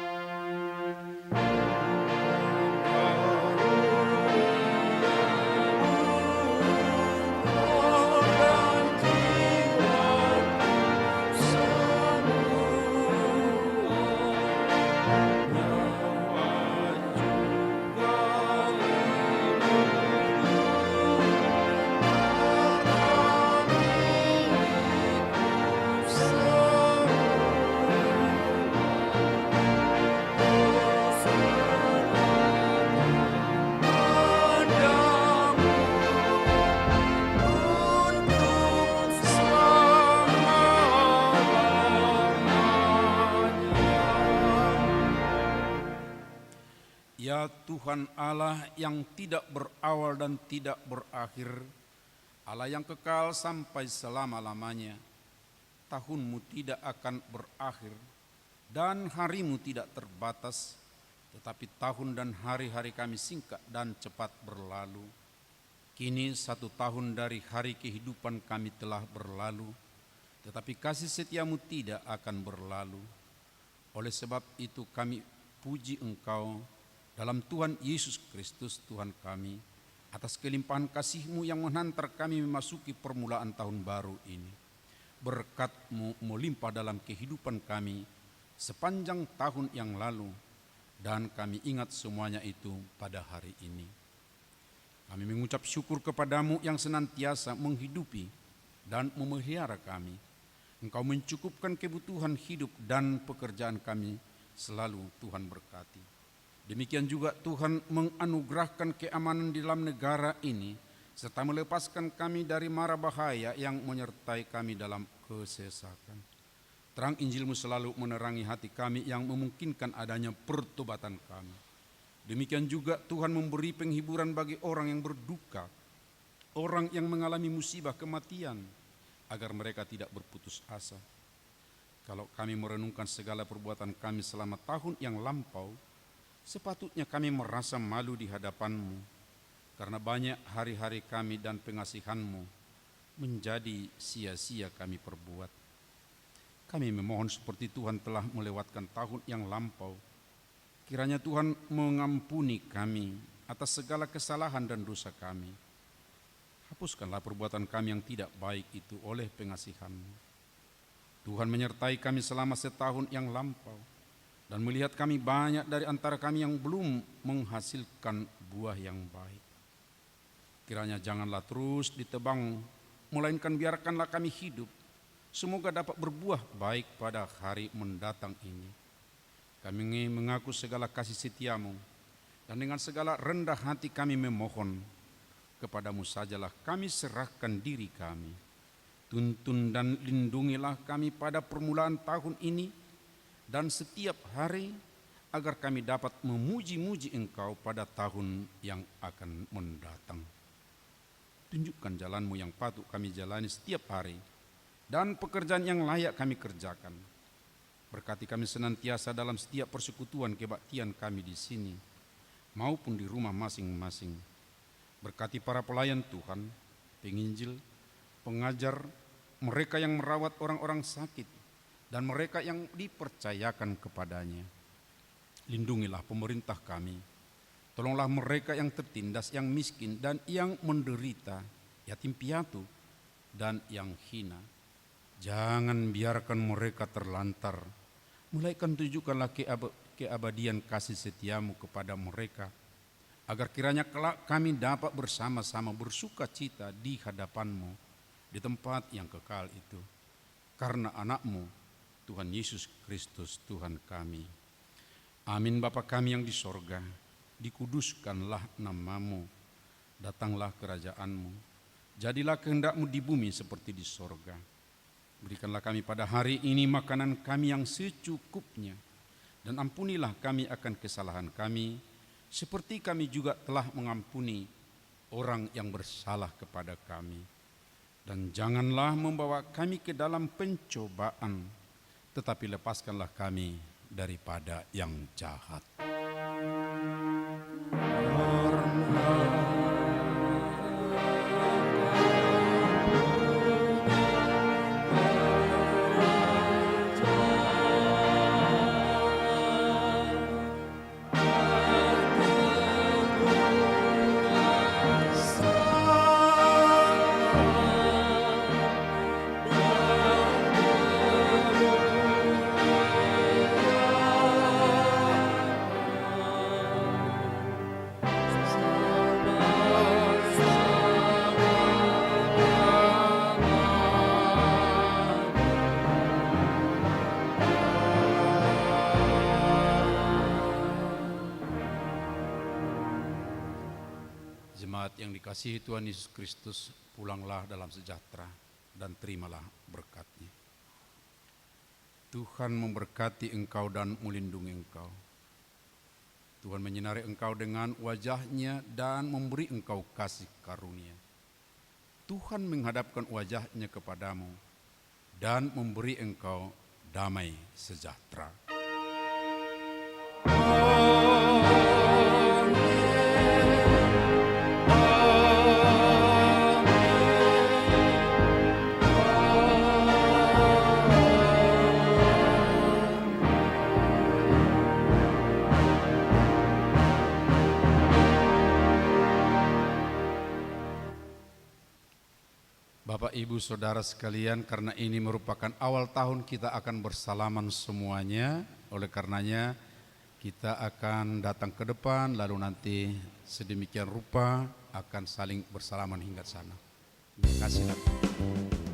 Ya Tuhan Allah yang tidak berawal dan tidak berakhir, Allah yang kekal sampai selama-lamanya, tahunmu tidak akan berakhir dan harimu tidak terbatas, tetapi tahun dan hari-hari kami singkat dan cepat berlalu. Kini 1 tahun dari hari kehidupan kami telah berlalu, tetapi kasih setiamu tidak akan berlalu. Oleh sebab itu kami puji Engkau dalam Tuhan Yesus Kristus Tuhan kami, atas kelimpahan kasih-Mu yang menghantar kami memasuki permulaan tahun baru ini. Berkat-Mu melimpah dalam kehidupan kami sepanjang tahun yang lalu, dan kami ingat semuanya itu pada hari ini. Kami mengucap syukur kepadamu yang senantiasa menghidupi dan memelihara kami. Engkau mencukupkan kebutuhan hidup dan pekerjaan kami, selalu Tuhan berkati. Demikian juga Tuhan menganugerahkan keamanan di dalam negara ini, serta melepaskan kami dari mara bahaya yang menyertai kami dalam kesesakan. Terang Injil-Mu selalu menerangi hati kami yang memungkinkan adanya pertobatan kami. Demikian juga Tuhan memberi penghiburan bagi orang yang berduka, orang yang mengalami musibah kematian, agar mereka tidak berputus asa. Kalau kami merenungkan segala perbuatan kami selama tahun yang lampau, sepatutnya kami merasa malu di hadapan-Mu, karena banyak hari-hari kami dan pengasihan-Mu menjadi sia-sia kami perbuat. Kami memohon seperti Tuhan telah melewatkan tahun yang lampau, kiranya Tuhan mengampuni kami atas segala kesalahan dan dosa kami. Hapuskanlah perbuatan kami yang tidak baik itu oleh pengasihan-Mu. Tuhan menyertai kami selama setahun yang lampau, dan melihat kami banyak dari antara kami yang belum menghasilkan buah yang baik. Kiranya janganlah terus ditebang, melainkan biarkanlah kami hidup, semoga dapat berbuah baik pada hari mendatang ini. Kami mengaku segala kasih setia-Mu, dan dengan segala rendah hati kami memohon, kepadamu sajalah kami serahkan diri kami. Tuntun dan lindungilah kami pada permulaan tahun ini, dan setiap hari, agar kami dapat memuji-muji Engkau pada tahun yang akan mendatang. Tunjukkan jalan-Mu yang patut kami jalani setiap hari, dan pekerjaan yang layak kami kerjakan. Berkati kami senantiasa dalam setiap persekutuan kebaktian kami di sini, maupun di rumah masing-masing. Berkati para pelayan Tuhan, penginjil, pengajar, mereka yang merawat orang-orang sakit, dan mereka yang dipercayakan kepadanya. Lindungilah pemerintah kami, tolonglah mereka yang tertindas, yang miskin dan yang menderita, yatim piatu dan yang hina. Jangan biarkan mereka terlantar, melainkan tunjukkanlah keabadian kasih setiamu kepada mereka, agar kiranya kelak kami dapat bersama-sama bersuka cita di hadapan-Mu di tempat yang kekal itu, karena anak-Mu Tuhan Yesus Kristus Tuhan kami. Amin. Bapa kami yang di sorga, dikuduskanlah namamu, datanglah kerajaanmu, jadilah kehendak-Mu di bumi seperti di sorga. Berikanlah kami pada hari ini makanan kami yang secukupnya, dan ampunilah kami akan kesalahan kami, seperti kami juga telah mengampuni orang yang bersalah kepada kami. Dan janganlah membawa kami ke dalam pencobaan, tetapi lepaskanlah kami daripada yang jahat. Jemaat yang dikasihi Tuhan Yesus Kristus, pulanglah dalam sejahtera dan terimalah berkat-Nya. Tuhan memberkati engkau dan melindungi engkau. Tuhan menyinari engkau dengan wajah-Nya dan memberi engkau kasih karunia. Tuhan menghadapkan wajah-Nya kepadamu dan memberi engkau damai sejahtera. Bapak, Ibu, Saudara sekalian, karena ini merupakan awal tahun kita akan bersalaman semuanya. Oleh karenanya kita akan datang ke depan, lalu nanti sedemikian rupa akan saling bersalaman hingga sana. Terima kasih.